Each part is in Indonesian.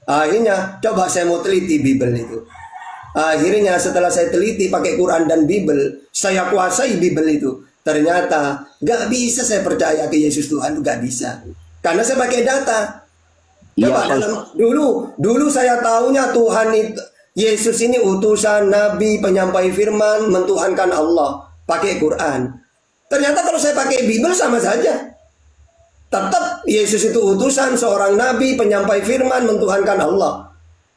Akhirnya coba saya mau teliti Bible itu. Akhirnya setelah saya teliti pakai Quran dan Bible, saya kuasai Bible itu. Ternyata gak bisa saya percaya ke Yesus Tuhan, gak bisa. Karena saya pakai data. Coba dulu saya tahunya Tuhan itu, Yesus ini utusan, nabi, penyampai firman, mentuhankan Allah, pakai Quran. Ternyata kalau saya pakai Bible sama saja. Tetap Yesus itu utusan, seorang nabi, penyampai firman, mentuhankan Allah.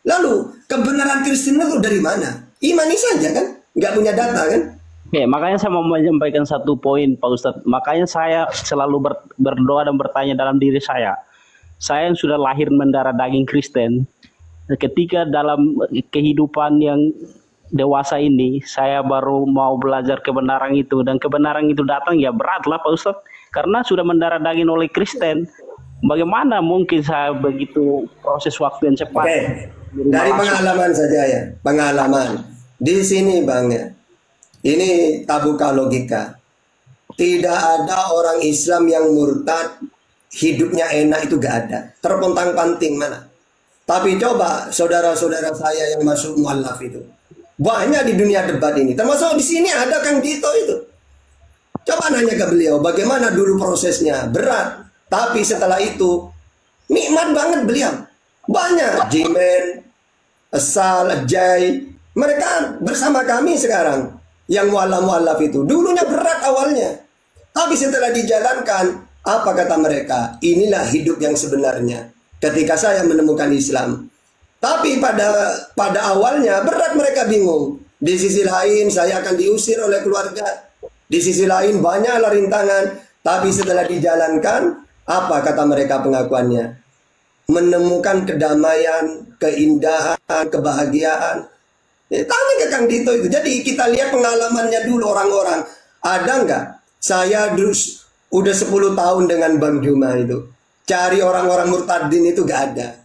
Lalu kebenaran Kristen itu dari mana? Imani saja kan? Nggak punya data kan? Oke, makanya saya mau menyampaikan satu poin Pak Ustadz. Makanya saya selalu berdoa dan bertanya dalam diri saya. Saya yang sudah lahir mendarah daging Kristen, ketika dalam kehidupan yang dewasa ini, saya baru mau belajar kebenaran itu. Dan kebenaran itu datang ya berat lah Pak Ustadz. Karena sudah mendarah daging oleh Kristen. Bagaimana mungkin saya begitu proses waktu yang cepat? Oke. Dari pengalaman saja ya. Pengalaman. Di sini Bang ya. Ini tabuka logika. Tidak ada orang Islam yang murtad, hidupnya enak itu gak ada. Terpontang-panting mana. Tapi coba saudara-saudara saya yang masuk mualaf itu. Banyak di dunia debat ini. Termasuk di sini ada Kang Dito itu. Coba nanya ke beliau bagaimana dulu prosesnya. Berat. Tapi setelah itu nikmat banget beliau. Banyak Jimen, Asal, Jai. Mereka bersama kami sekarang. Yang mualaf itu. Dulunya berat awalnya. Tapi setelah dijalankan, apa kata mereka? Inilah hidup yang sebenarnya. Ketika saya menemukan Islam. Tapi pada awalnya berat, mereka bingung. Di sisi lain saya akan diusir oleh keluarga. Di sisi lain banyaklah rintangan. Tapi setelah dijalankan, apa kata mereka pengakuannya? Menemukan kedamaian, keindahan, kebahagiaan. Tanya ke Kang Dito itu. Jadi kita lihat pengalamannya dulu orang-orang. Ada nggak? Saya udah 10 tahun dengan Bang Juma itu. Cari orang-orang murtadin itu gak ada.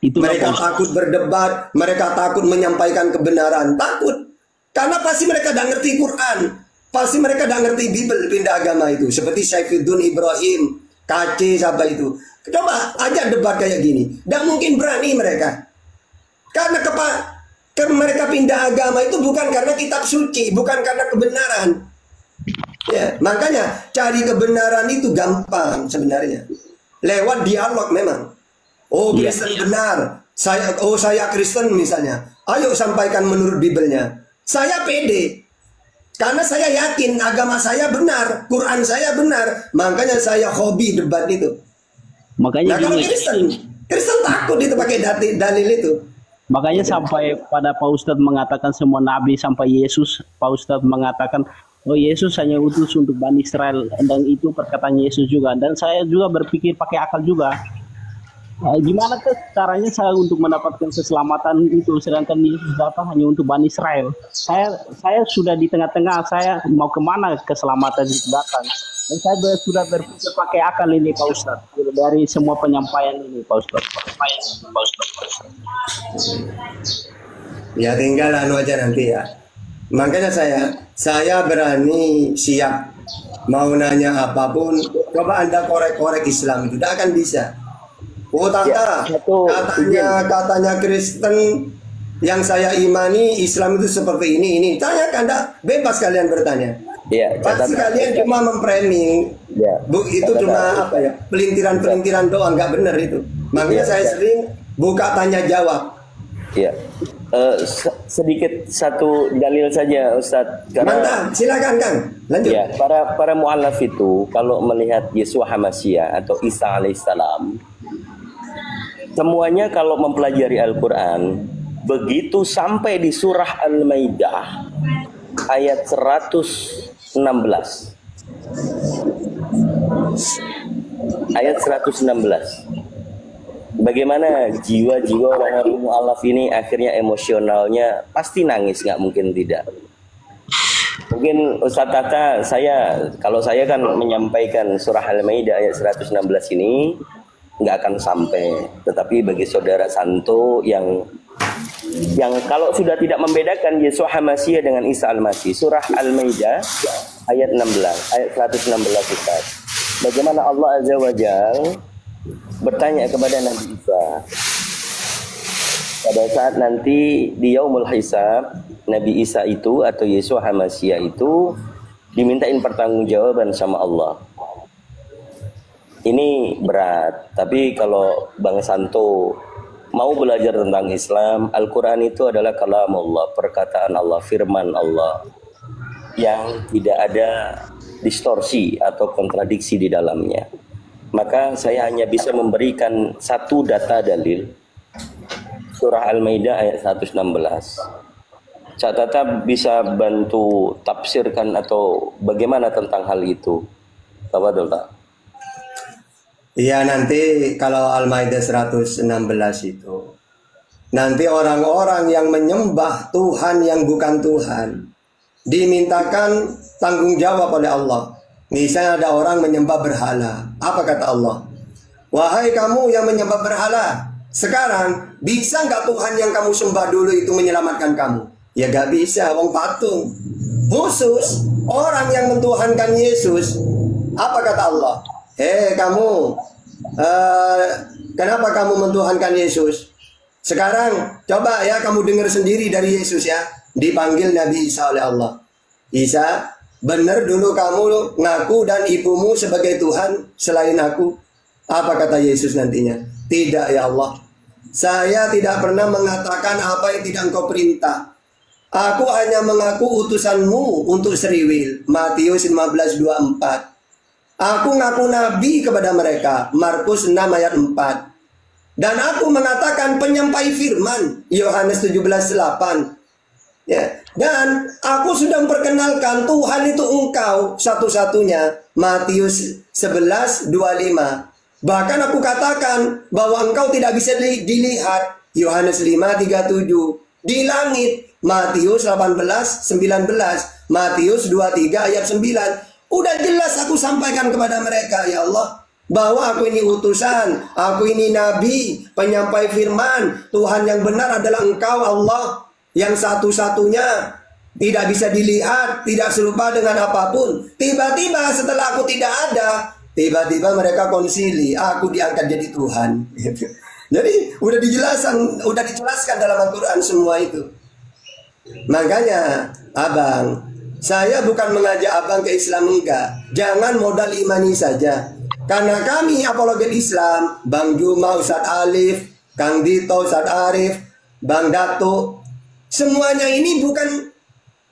Mereka takut berdebat, mereka takut menyampaikan kebenaran. Takut. Karena pasti mereka gak ngerti Quran. Pasti mereka gak ngerti Bible, pindah agama itu. Seperti Saifuddin Ibrahim, KC, siapa itu. Coba ajak debat kayak gini. Gak mungkin berani mereka. Karena mereka pindah agama itu bukan karena kitab suci, bukan karena kebenaran. Ya, makanya cari kebenaran itu gampang sebenarnya. Lewat dialog memang. Oh, Kristen benar. Saya Kristen misalnya. Ayo sampaikan menurut Biblenya. Saya pede. Karena saya yakin agama saya benar, Quran saya benar. Makanya saya hobi debat itu. Makanya kalau Kristen takut itu pakai dalil itu. Makanya sampai pada Pak Ustadz mengatakan semua nabi sampai Yesus, Pak Ustadz mengatakan, oh Yesus hanya utus untuk Bani Israel, dan itu perkataan Yesus juga. Dan saya juga berpikir pakai akal juga. Gimana tuh caranya saya untuk mendapatkan keselamatan itu, sedangkan Yesus datang hanya untuk Bani Israel. Saya sudah di tengah-tengah, saya mau kemana keselamatan itu datang. Dan saya sudah berpikir pakai akal ini Pak Ustadz. Dari semua penyampaian ini Pak Ustadz. Ya tinggal anu aja nanti ya. Makanya saya berani siap. Mau nanya apapun, coba Anda korek-korek Islam itu, tidak akan bisa. Oh tata, katanya Kristen yang saya imani Islam itu seperti ini. Tanya Anda, bebas kalian bertanya. Ya, pasti kalian cuma memframing. Ya, itu cuma apa ya? Pelintiran-pelintiran doang, nggak benar itu. Makanya saya sering buka tanya jawab. Ya. Sedikit satu dalil saja Ustadz. Mantap, silakan Kang. Lanjut. Ya, para mu'alaf itu kalau melihat Yesua Hamasyiah atau Isa alaihissalam, semuanya kalau mempelajari Al-Quran, begitu sampai di surah Al-Maidah ayat 116. Ayat 116. Bagaimana jiwa-jiwa orang-orang mu'alaf ini akhirnya emosionalnya pasti nangis, nggak mungkin tidak. Mungkin Ustaz Tata, kalau saya kan menyampaikan surah Al-Maidah ayat 116 ini nggak akan sampai. Tetapi bagi saudara Santo yang kalau sudah tidak membedakan Yesua Hamasyiah dengan Isa Al-Masih, surah Al-Maidah ayat 16, ayat 116 Ustaz. Bagaimana Allah Azza wa Jalla bertanya kepada Nabi Isa, pada saat nanti di yaumul hisab, Nabi Isa itu atau Yesua Hamasia itu dimintain pertanggungjawaban sama Allah. Ini berat, tapi kalau Bang Santo mau belajar tentang Islam, Al-Quran itu adalah kalam Allah, perkataan Allah, firman Allah yang tidak ada distorsi atau kontradiksi di dalamnya. Maka saya hanya bisa memberikan satu data dalil, surah Al-Maidah ayat 116. Cak Tata bisa bantu tafsirkan atau bagaimana tentang hal itu? Tafadhol, Pak. Iya, nanti kalau Al-Maidah 116 itu, nanti orang-orang yang menyembah Tuhan yang bukan Tuhan dimintakan tanggung jawab oleh Allah. Misalnya ada orang menyembah berhala, apa kata Allah? Wahai kamu yang menyembah berhala, sekarang bisa nggak Tuhan yang kamu sembah dulu itu menyelamatkan kamu? Ya gak bisa, wong patung. Khusus orang yang mentuhankan Yesus, apa kata Allah? Kamu, kenapa kamu mentuhankan Yesus? Sekarang coba ya kamu dengar sendiri dari Yesus ya. Dipanggil Nabi Isa oleh Allah. Isa, benar dulu kamu ngaku dan ibumu sebagai Tuhan selain aku? Apa kata Yesus nantinya? Tidak ya Allah, saya tidak pernah mengatakan apa yang tidak engkau perintah. Aku hanya mengaku utusanmu untuk Seriwil. Matius 15:24. Aku ngaku nabi kepada mereka. Markus 6 ayat 4. Dan aku mengatakan penyampai firman. Yohanes 17:8. Ya. Dan aku sudah memperkenalkan Tuhan itu engkau satu-satunya. Matius 11:25. Bahkan aku katakan bahwa engkau tidak bisa dilihat. Yohanes 5:37. Di langit. Matius 18:19. Matius 23 ayat 9. Udah jelas aku sampaikan kepada mereka, ya Allah, bahwa aku ini utusan, aku ini nabi, penyampai firman. Tuhan yang benar adalah engkau Allah, yang satu-satunya, tidak bisa dilihat, tidak serupa dengan apapun. Tiba-tiba setelah aku tidak ada, tiba-tiba mereka konsili, aku diangkat jadi Tuhan. Jadi udah dijelaskan dalam Al-Quran semua itu. Makanya abang, saya bukan mengajak abang ke Islam, enggak. Jangan modal imani saja. Karena kami apologet Islam, Bang Juma, Ustadz Alif, Kang Dito, Ustadz Arif, Bang Dato, semuanya ini bukan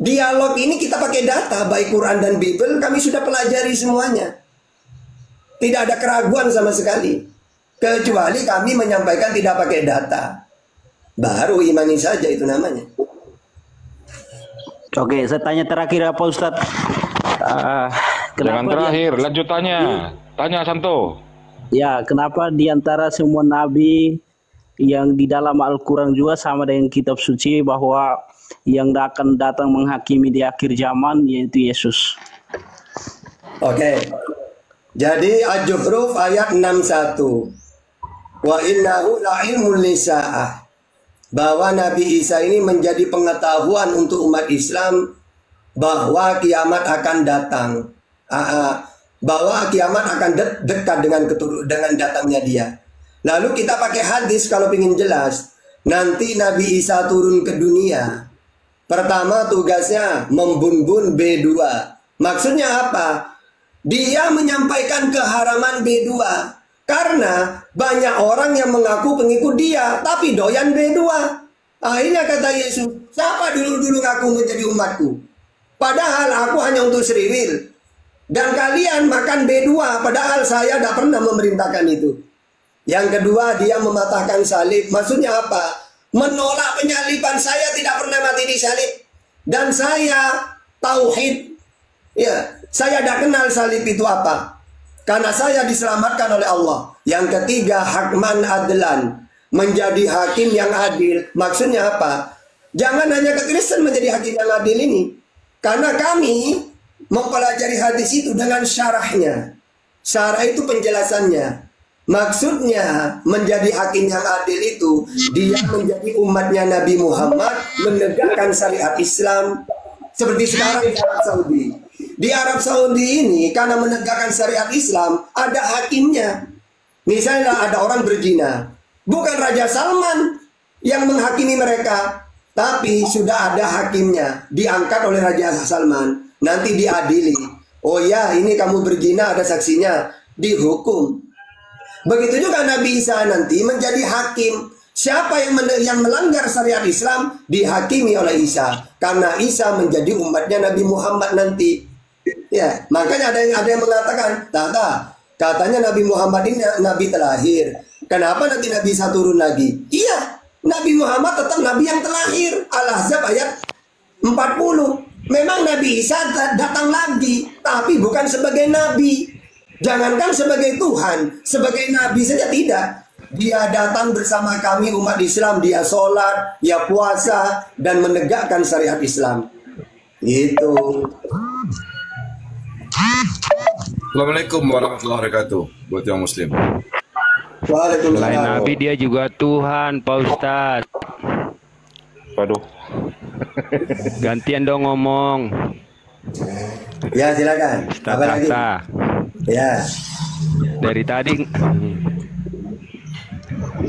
dialog, ini kita pakai data, baik Quran dan Bible, kami sudah pelajari semuanya. Tidak ada keraguan sama sekali. Kecuali kami menyampaikan tidak pakai data. Baru imani saja itu namanya. Oke, saya tanya terakhir apa Ustadz? Jangan terakhir, lanjutannya. Tanya Santo. Ya, kenapa di antara semua nabi yang di dalam Al-Quran juga sama dengan kitab suci bahwa yang akan datang menghakimi di akhir zaman yaitu Yesus? Oke. Jadi Az-Zukhruf ayat 61. Wa innahu la'ilmun lisa'ah. Bahwa Nabi Isa ini menjadi pengetahuan untuk umat Islam bahwa kiamat akan datang, bahwa kiamat akan dekat dengan datangnya dia. Lalu kita pakai hadis kalau ingin jelas. Nanti Nabi Isa turun ke dunia, pertama tugasnya membunbun B2. Maksudnya apa? Dia menyampaikan keharaman B2. Karena banyak orang yang mengaku pengikut dia, tapi doyan B2. Akhirnya kata Yesus, siapa dulu ngaku menjadi umatku? Padahal aku hanya untuk Seriwil. Dan kalian makan B2, padahal saya tidak pernah memerintahkan itu. Yang kedua, dia mematahkan salib. Maksudnya apa? Menolak penyaliban. Saya tidak pernah mati di salib. Dan saya tauhid. Ya, saya tidak kenal salib itu apa. Karena saya diselamatkan oleh Allah. Yang ketiga, hakman adlan, menjadi hakim yang adil. Maksudnya apa? Jangan hanya ke Kristen menjadi hakim yang adil ini. Karena kami mempelajari hadis itu dengan syarahnya. Syarah itu penjelasannya. Maksudnya menjadi hakim yang adil itu, dia menjadi umatnya Nabi Muhammad, menegakkan syariat Islam. Seperti sekarang di Arab Saudi. Di Arab Saudi ini karena menegakkan syariat Islam ada hakimnya. Misalnya ada orang berzina, bukan Raja Salman yang menghakimi mereka. Tapi sudah ada hakimnya, diangkat oleh Raja Salman, nanti diadili. Oh ya, ini kamu berzina, ada saksinya, dihukum. Begitu juga Nabi Isa nanti menjadi hakim. Siapa yang melanggar syariat Islam dihakimi oleh Isa, karena Isa menjadi umatnya Nabi Muhammad nanti. Ya, makanya ada yang mengatakan, katanya Nabi Muhammad ini Nabi terakhir. Kenapa nanti Nabi Isa turun lagi? Iya, Nabi Muhammad tetap Nabi yang terakhir. Al-Ahzab ayat 40. Memang Nabi Isa datang lagi, tapi bukan sebagai Nabi. Jangankan sebagai Tuhan, sebagai Nabi saja tidak. Dia datang bersama kami umat Islam, dia sholat, dia puasa, dan menegakkan syariat Islam. Itu. Assalamualaikum warahmatullahi wabarakatuh buat yang muslim. Selain Nabi dia juga Tuhan, Pak Ustadz. Waduh. Gantian dong ngomong. Ya silakan. Apa lagi? Ya. Dari tadi.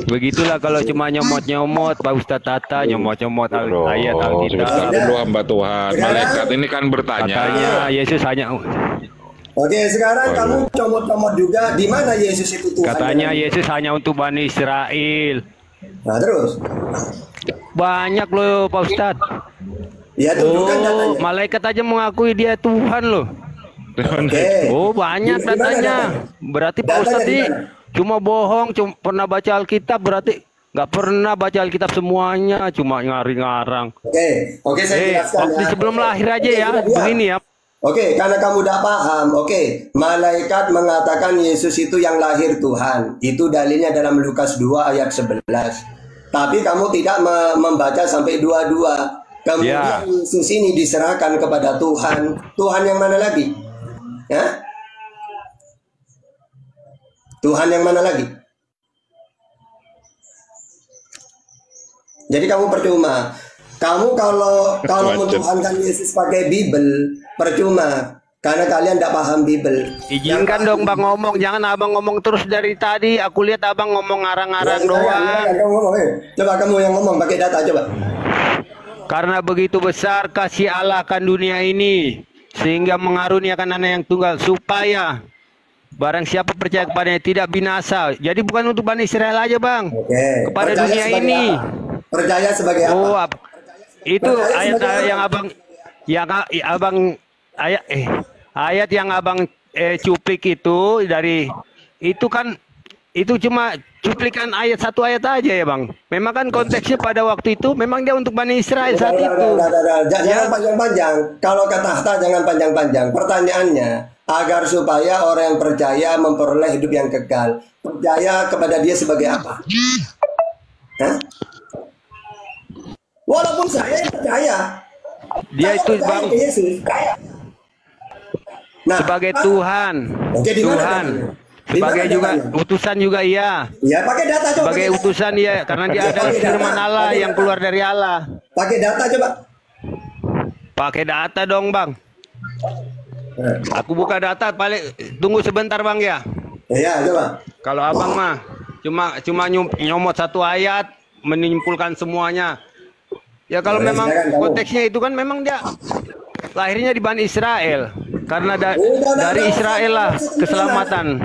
Begitulah kalau cuma nyomot-nyomot Pak Ustadz Tata, nyomot-nyomot ayat Alkitab. Sebentar dulu hamba Tuhan. Malaikat ini kan bertanya. Katanya Yesus hanya. Oke, sekarang kamu comot-comot juga di mana Yesus itu Tuhan. Katanya Yesus hanya untuk Bani Israel. Nah, terus? Banyak loh Pak Ustadz. Ya, tunjukkan datanya. Malaikat aja mengakui dia Tuhan loh. Oke. Oh, banyak datanya. Berarti Pak Ustadz cuma bohong, cuma pernah baca Alkitab, berarti nggak pernah baca Alkitab semuanya, cuma ngari-ngarang. Oke, saya jelaskan waktu ya. sebelum lahir aja ya, begini ya. Oke, karena kamu udah paham. Oke, malaikat mengatakan Yesus itu yang lahir Tuhan. Itu dalilnya dalam Lukas 2 ayat 11. Tapi kamu tidak membaca sampai 22. Kemudian Yesus ini diserahkan kepada Tuhan. Tuhan yang mana lagi? Ya? Tuhan yang mana lagi? Jadi kamu percuma. Kamu kalau menuhankan Yesus pakai Bible, percuma. Karena kalian tidak paham Bible. Izinkan dong Bang ngomong, jangan abang ngomong terus dari tadi. Aku lihat abang ngomong ngarang-ngarang doang. Coba kamu yang ngomong pakai data coba. Karena begitu besar kasih Allah akan dunia ini, sehingga mengaruniakan anak yang tunggal, supaya barang siapa percaya kepadanya tidak binasa. Jadi bukan untuk Bani Israel aja Bang. Kepada percaya dunia ini. Apa? Percaya sebagai apa? Oh, itu ayat yang ayat yang abang cuplik itu dari itu kan itu cuma cuplikan ayat satu ayat aja ya Bang. Memang kan konteksnya pada waktu itu memang dia untuk Bani Israel saat itu. Jangan panjang-panjang. Kalau kata Hatta jangan panjang-panjang. Pertanyaannya agar supaya orang yang percaya memperoleh hidup yang kekal. Percaya kepada dia sebagai apa? Hah? Walaupun saya percaya. Dia itu Bang. Nah, sebagai Tuhan. Tuhan. Sebagai juga utusan juga iya. Ya, pakai data coba. Sebagai utusan iya, karena dia adalah firman Allah yang keluar dari Allah. Pakai data coba. Pakai data dong, Bang. Aku buka data, paling tunggu sebentar, Bang ya. Iya, coba. Kalau Abang mah cuma nyomot satu ayat menyimpulkan semuanya. Ya kalau memang konteksnya itu kan memang dia lahirnya di Bani Israel. Karena dari Israel lah keselamatan.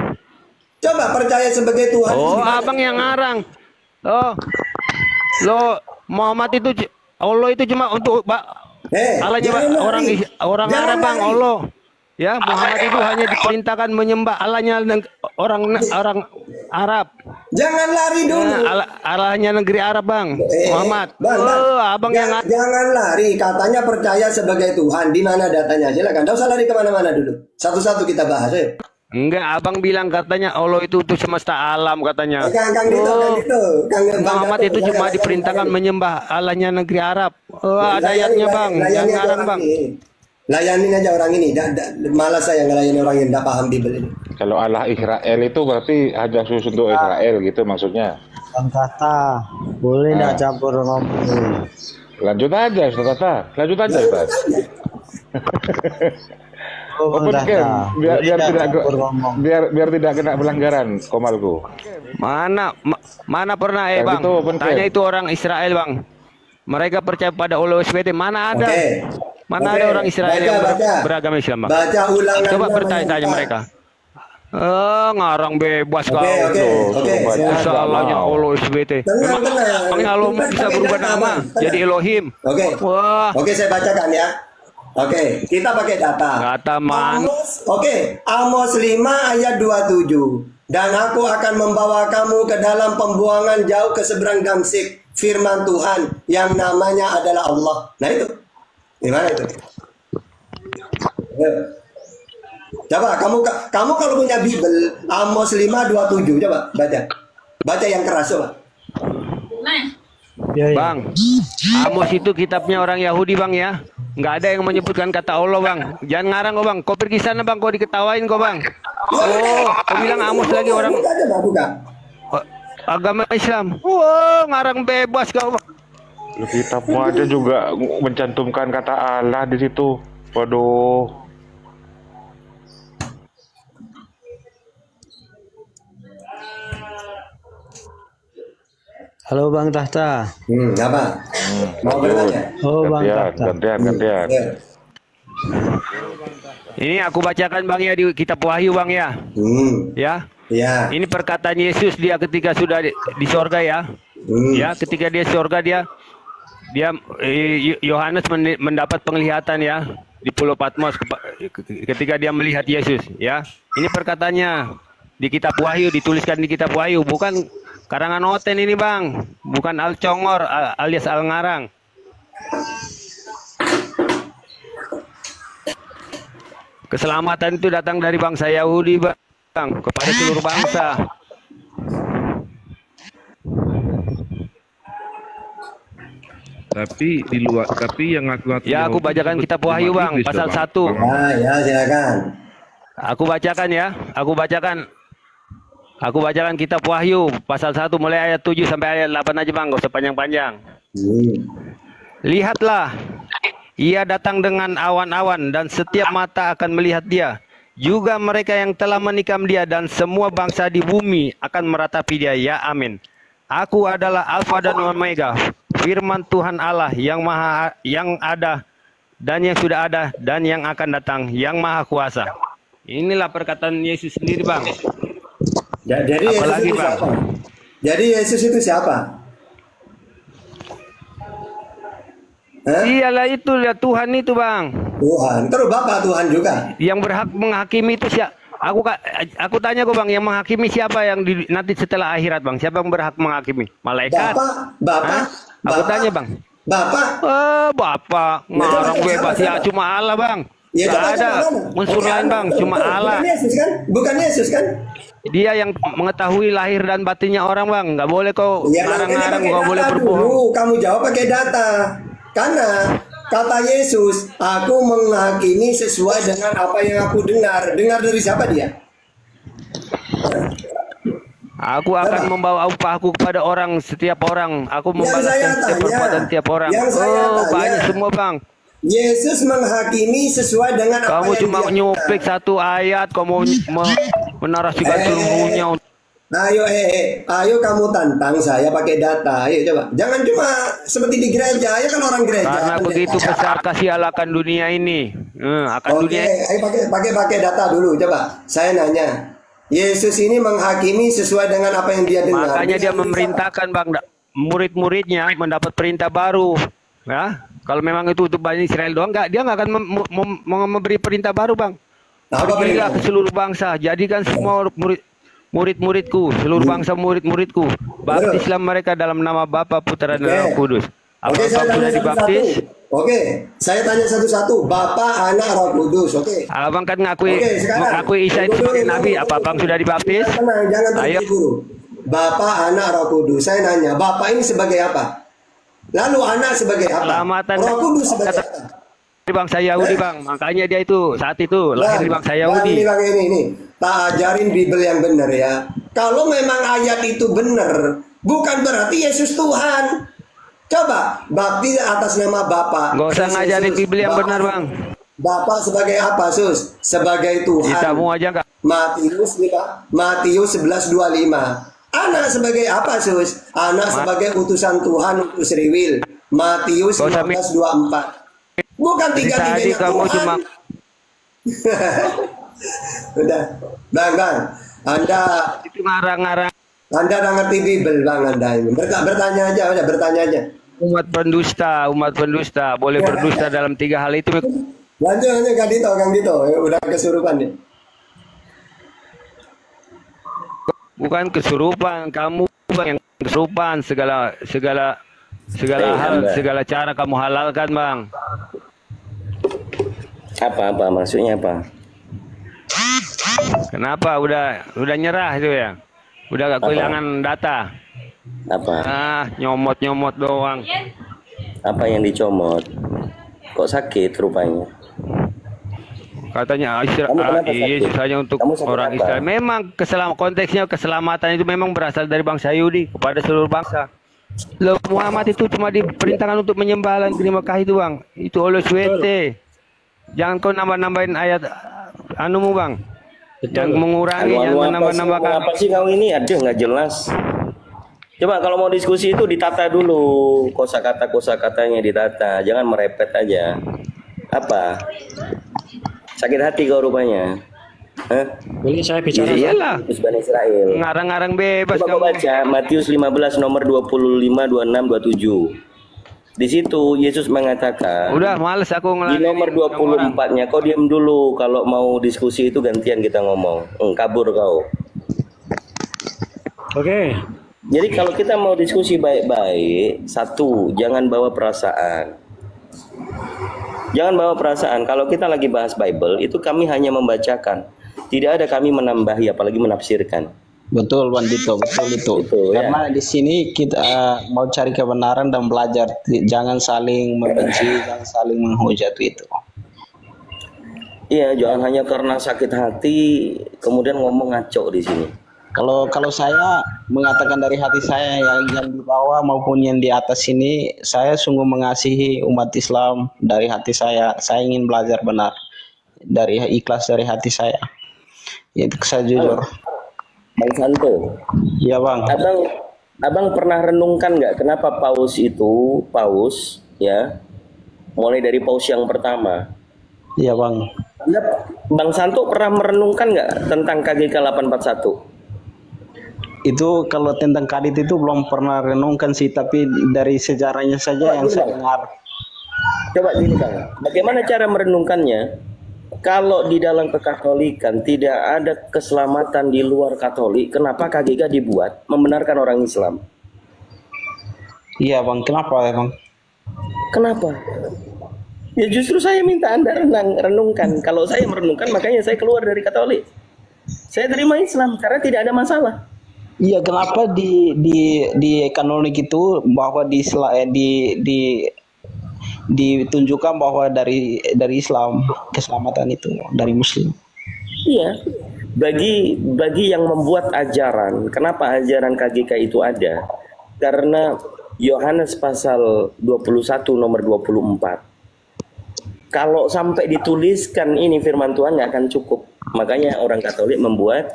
Coba percaya sebagai Tuhan. Oh, abang yang ngarang. Oh, lo Muhammad itu Allah itu cuma untuk Allahnya orang Arab Bang. Allah. Ya, Muhammad itu hanya diperintahkan menyembah Allahnya orang Arab. Jangan lari dulu. Allahnya negeri Arab Bang. Muhammad. Abang yang jangan lari. Katanya percaya sebagai Tuhan. Di mana datanya? Silakan. Tidak usah lari kemana-mana dulu. Satu-satu kita bahas. Enggak, abang bilang katanya Allah itu untuk semesta alam katanya. Muhammad itu cuma diperintahkan menyembah Allahnya negeri Arab. Ada ayatnya Bang. Jangan ngarang Bang. Layanin aja orang ini. Malas saya ngelayani orang yang tidak paham Bible ini. Kalau Allah Israel itu berarti hanya khusus untuk Israel gitu maksudnya. Bang Tata, boleh nggak campur ngomong? Lanjut aja, Ustaz Tata. Lanjut aja, Ustaz. Open Tata. cam biar Boleh biar nggak tidak campur ngomong? biar tidak kena pelanggaran Komalku. Mana pernah Kayak bang? gitu, open Tanya cam. itu orang Israel bang. Mereka percaya pada Allah SWT. Mana ada? Oke. Mana Oke. ada orang Israel Baca, yang baca. beragama Islam bang? Baca ulangan Coba namanya bertanya-tanya empat. mereka. Ngarang bebas Oke, kau. oke, oke. Salahnya Allah SWT. Tenang, tenang. Memangnya Allah Kita bisa pakai berubah data, nama Bang. Tenang. jadi Elohim. Oke. Wah, Oke, saya bacakan ya. Oke, kita pakai data. Data man. Amos 5 ayat 27. Dan aku akan membawa kamu ke dalam pembuangan jauh ke seberang Damsik. Firman Tuhan yang namanya adalah Allah. Nah itu. Gimana itu? Ayo. Coba kamu kalau punya Bible Amos 5:27 coba baca. Baca yang keras coba. Ya, ya. Bang, Amos itu kitabnya orang Yahudi bang ya. Nggak ada yang menyebutkan kata Allah bang. Jangan ngarang kok bang. Kau pergi sana bang. Kau diketawain kok bang. Oh, kau bilang Amos lagi orang Buka aja, Bang, buka. agama Islam. Wah, ngarang bebas kau bang. Lu kitabmu aja juga mencantumkan kata Allah di situ. Waduh. Halo Bang Tahta. Apa? Mau bertanya? Oh Bang Tahta. Gantian. Ya. Ini aku bacakan bang ya di kitab Wahyu bang ya. Ya. Ya. Ini perkataan Yesus dia ketika sudah di sorga ya. Ya, ketika dia sorga dia Yohanes mendapat penglihatan ya di Pulau Patmos ketika dia melihat Yesus ya. Ini perkataannya di kitab Wahyu, dituliskan di kitab Wahyu, bukan karangan Oten ini bang, bukan Al Congor alias Al Ngarang. Keselamatan itu datang dari bangsa Yahudi bang kepada seluruh bangsa. Tapi di luar, tapi yang ngaku-ngaku Ya, aku bacakan kitab Wahyu bang, pasal 1. Ya, silakan. Aku bacakan ya, aku bacakan kitab Wahyu pasal 1 mulai ayat 7 sampai ayat 8 aja bang, gak usah panjang-panjang. Lihatlah, ia datang dengan awan-awan dan setiap mata akan melihat dia. Juga mereka yang telah menikam dia dan semua bangsa di bumi akan meratapi dia. Ya amin. Aku adalah Alfa dan Omega, firman Tuhan Allah yang ada dan yang sudah ada dan yang akan datang, yang maha kuasa. Inilah perkataan Yesus sendiri bang. Jadi Apalagi, Yesus itu Bang? siapa? Jadi Yesus itu siapa? Iyalah itu ya Tuhan itu bang. Tuhan. Terus Bapak Tuhan juga. Yang berhak menghakimi itu siapa? Aku tanya kok bang, yang menghakimi siapa yang nanti setelah akhirat bang? Siapa yang berhak menghakimi? Malaikat? Bapak. Aku tanya bang. Bapak. Bapak ngarang bebas ya, cuma Allah bang. Ya, Gak ada unsur lain bang, cuma Allah. Bukan Yesus kan? Bukan Yesus kan? Dia yang mengetahui lahir dan batinnya orang bang. Nggak boleh kau Ya, ngarang-ngarang, pakai nggak data boleh dulu. berbohong. Kamu jawab pakai data. Karena kata Yesus, aku menghakimi sesuai dengan apa yang aku dengar. Dengar dari siapa dia? Aku akan membawa upahku kepada orang, setiap orang. Aku membalaskan setiap perbuatan tiap orang. Banyak semua bang. Yesus menghakimi sesuai dengan apa Kamu yang cuma dia nyupik dengar. satu ayat, kamu menarasikan seluruhnya. Ayo kamu tantang saya pakai data. Ayo coba. Jangan cuma seperti di gereja. Ayo kan orang gereja. Karena begitu besar kasih Allah akan dunia ini. Akan Oke, dunia. ayo pakai data dulu. Coba. Saya nanya. Yesus ini menghakimi sesuai dengan apa yang dia dengar. Makanya dia memerintahkan bang, murid-muridnya mendapat perintah baru. Ya, kalau memang itu untuk Bani Israel doang, dia nggak akan memberi perintah baru bang. Pergilah ke seluruh bangsa, jadikan semua murid-muridku, seluruh bangsa murid-muridku. Baptislah mereka dalam nama Bapa, Putra dan Roh Kudus. Apakah sudah dibaptis? Oke, saya tanya satu-satu. Bapa, Anak, Roh Kudus. Oke. Abang kan mengakui Isa itu sebagai nabi. Apa abang sudah dibaptis? Tenang, jangan terburu-buru. Bapa, Anak, Roh Kudus. Saya nanya, Bapa ini sebagai apa? Lalu Anak sebagai apa? Selamatan Roh Kudus sebagai apa? Di bangsa Yahudi bang, makanya dia itu saat itu lahir di bangsa Yahudi. Ini. Tak ajarin Bible yang benar ya. Kalau memang ayat itu benar, bukan berarti Yesus Tuhan. Coba baptis atas nama Bapa. Gak usah ngajarin Bible yang benar bang. Bapak sebagai apa, Sus? Sebagai Tuhan. Ditamu aja enggak? Matius 11:25. Anak sebagai apa, Sus? Anak sebagai utusan Tuhan untuk Riwil. Matius 15:24. Bukan tiga-tiganya kamu Tuhan. cuma Udah, Bang, Anda itu ngarang-ngarang Anda udah ngerti Bible, Bang, Anda ini. Bertanya aja. umat pendusta boleh berdusta dalam 3 hal itu. Lanjut Kang Dito, udah kesurupan nih. Bukan kesurupan, kamu yang kesurupan, segala hal, segala cara kamu halalkan, Bang. Apa maksudnya apa? Kenapa udah nyerah itu ya? Udah gak kehilangan data. Apa? Nyomot doang. Apa yang dicomot? Kok sakit rupanya? Katanya Yesus hanya untuk orang Israel. Memang konteksnya keselamatan itu memang berasal dari bangsa Yahudi kepada seluruh bangsa. Loh, Muhammad itu cuma diperintahkan untuk menyembah dan terima kasih itu, Bang. Itu oleh suete. Jangan kau nambah-nambahin ayat anumu, Bang. Jangan mengurangi, jangan nambah-nambahkan. Apa sih kau ini? Aduh, nggak jelas. Coba kalau mau diskusi itu ditata dulu, kosakatanya ditata, jangan merepet aja. Apa? Sakit hati kau rupanya. Hah? Boleh saya bicara? Iyalah. Bani Israel. Ngarang-ngarang bebas Coba kau baca Matius 15 nomor 25, 26, 27. Di situ Yesus mengatakan. Udah males aku Di nomor 24-nya kau diam dulu, kalau mau diskusi itu gantian kita ngomong. Kabur kau. Oke. Jadi kalau kita mau diskusi baik-baik, satu, jangan bawa perasaan. Jangan bawa perasaan. Kalau kita lagi bahas Bible, itu kami hanya membacakan. Tidak ada kami menambahi, apalagi menafsirkan. Betul, Bang Dito, betul itu. Karena di sini kita mau cari kebenaran dan belajar. Jangan saling membenci, jangan saling menghujat itu. Iya, jangan hanya karena sakit hati kemudian ngomong ngaco di sini. Kalau saya mengatakan dari hati saya yang di bawah maupun yang di atas ini, saya sungguh mengasihi umat Islam dari hati saya. Saya ingin belajar benar dari ikhlas dari hati saya. Itu saya jujur. Bang Santo. Iya, Bang. Abang pernah renungkan nggak kenapa paus ya, mulai dari paus yang pertama? Iya, Bang. Bang Santo pernah merenungkan nggak tentang KGK 841? Itu kalau tentang kadit itu belum pernah renungkan sih, tapi dari sejarahnya saja yang saya dengar. Coba gini, Bang, bagaimana cara merenungkannya? Kalau di dalam kekatolikan tidak ada keselamatan di luar Katolik, kenapa KGK dibuat membenarkan orang Islam? Iya, Bang, kenapa ya, Bang? Kenapa? Ya justru saya minta Anda renungkan. Kalau saya merenungkan, makanya saya keluar dari Katolik. Saya terima Islam karena tidak ada masalah. Iya, kenapa di kanonik itu bahwa ditunjukkan bahwa dari Islam keselamatan itu dari Muslim. Iya, bagi yang membuat ajaran, kenapa ajaran KGK itu ada? Karena Yohanes pasal 21 nomor 24. Kalau sampai dituliskan ini firman Tuhan nggak akan cukup. Makanya orang Katolik membuat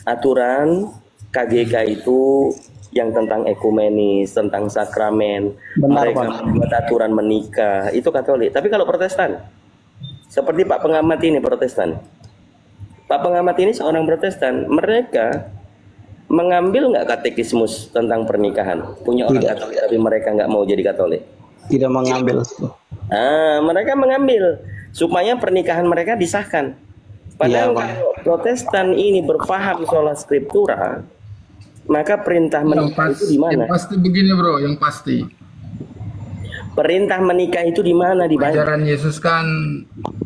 aturan KGK itu yang tentang ekumenis, tentang sakramen. Benar, mereka membuat aturan menikah, itu Katolik. Tapi kalau Protestan, seperti Pak Pengamat ini Protestan. Pak Pengamat ini seorang Protestan, mereka mengambil nggak katekismus tentang pernikahan? Punya orang Katolik tapi mereka nggak mau jadi Katolik. Tidak mengambil. Mereka mengambil supaya pernikahan mereka disahkan. Padahal kalau Protestan ini berpaham soal skriptura, maka perintah menikah itu di mana? Yang pasti begini, Bro, yang pasti. Perintah menikah itu di mana? Di ajaran Yesus kan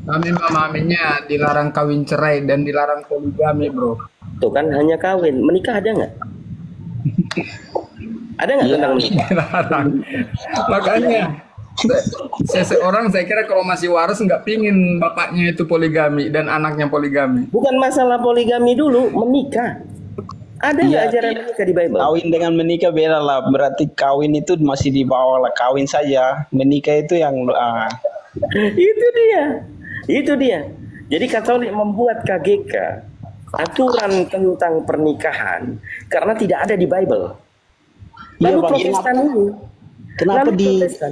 kami memahaminya dilarang kawin cerai dan dilarang poligami, Bro. Tuh kan hanya kawin, menikah ada nggak? Ada nggak tentang menikah? Makanya seseorang saya kira kalau masih waras nggak pingin bapaknya itu poligami dan anaknya poligami. Bukan masalah poligami dulu, menikah. Ada nggak ajaran menikah di Bible? Kawin dengan menikah beda lah. Berarti kawin itu masih di bawah lah. Kawin saja. Menikah itu yang itu dia. Itu dia. Jadi Katolik membuat KGK aturan tentang pernikahan karena tidak ada di Bible. Iya, Lalu Bang. Protestan ini, Kenapa lalu Protestan,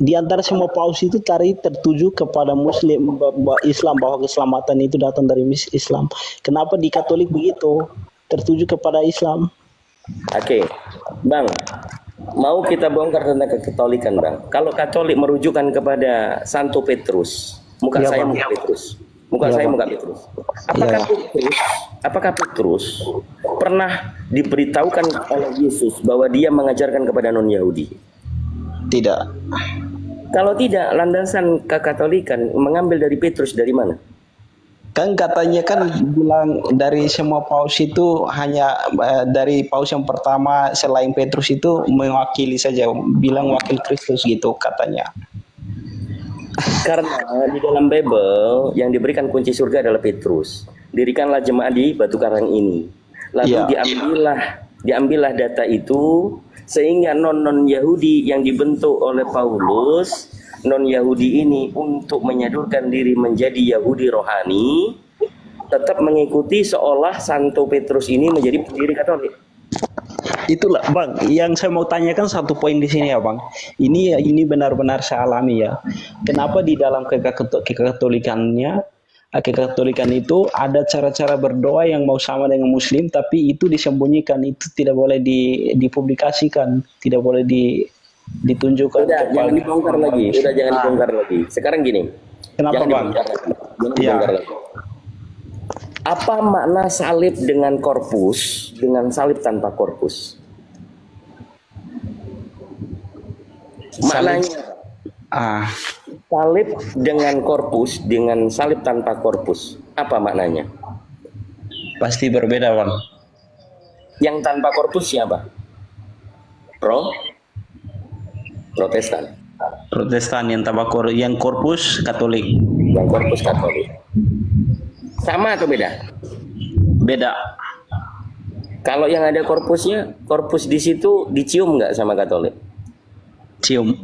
di antara semua paus itu tadi tertuju kepada Muslim, Islam, bahwa keselamatan itu datang dari Islam. Kenapa di Katolik begitu tertuju kepada Islam? Oke, Bang, mau kita bongkar tentang kekatolikan, Bang. Kalau Katolik merujukan kepada Santo Petrus, muka Iya, saya Bang. muka Petrus, muka Iya, saya Bang. muka Petrus. Apakah Petrus pernah diberitahukan oleh Yesus bahwa dia mengajarkan kepada non-Yahudi? Tidak. Kalau tidak, landasan kekatolikan mengambil dari Petrus dari mana? Kan katanya kan bilang dari semua paus itu hanya dari paus yang pertama selain Petrus itu mewakili saja, bilang wakil Kristus gitu katanya. Karena di dalam Bible yang diberikan kunci surga adalah Petrus. Dirikanlah jemaat di batu karang ini. Lalu Iya. diambillah data itu sehingga non Yahudi yang dibentuk oleh Paulus, non Yahudi ini untuk menyodorkan diri menjadi Yahudi rohani, tetap mengikuti seolah Santo Petrus ini menjadi pendiri Katolik. Itulah, Bang, yang saya mau tanyakan satu poin di sini ya, Bang. Ini benar-benar saya alami ya. Kenapa di dalam kekatolikan itu ada cara-cara berdoa yang mau sama dengan Muslim, tapi itu disembunyikan, itu tidak boleh dipublikasikan, tidak boleh ditunjukkan. Udah, jangan dibongkar lagi. Jangan dibongkar lagi. Sekarang gini. Kenapa, jangan Bang? dibongkar lagi. Jangan Iya. dibongkar lagi. Apa makna salib dengan korpus dengan salib tanpa korpus? Maknanya salib dengan korpus dengan salib tanpa korpus. Apa maknanya? Pasti berbeda, Bang. Yang tanpa korpus siapa? Protestan. Protestan, yang yang korpus Katolik. Yang korpus Katolik. Sama atau beda? Beda. Kalau yang ada korpusnya, korpus di situ dicium nggak sama Katolik? Cium.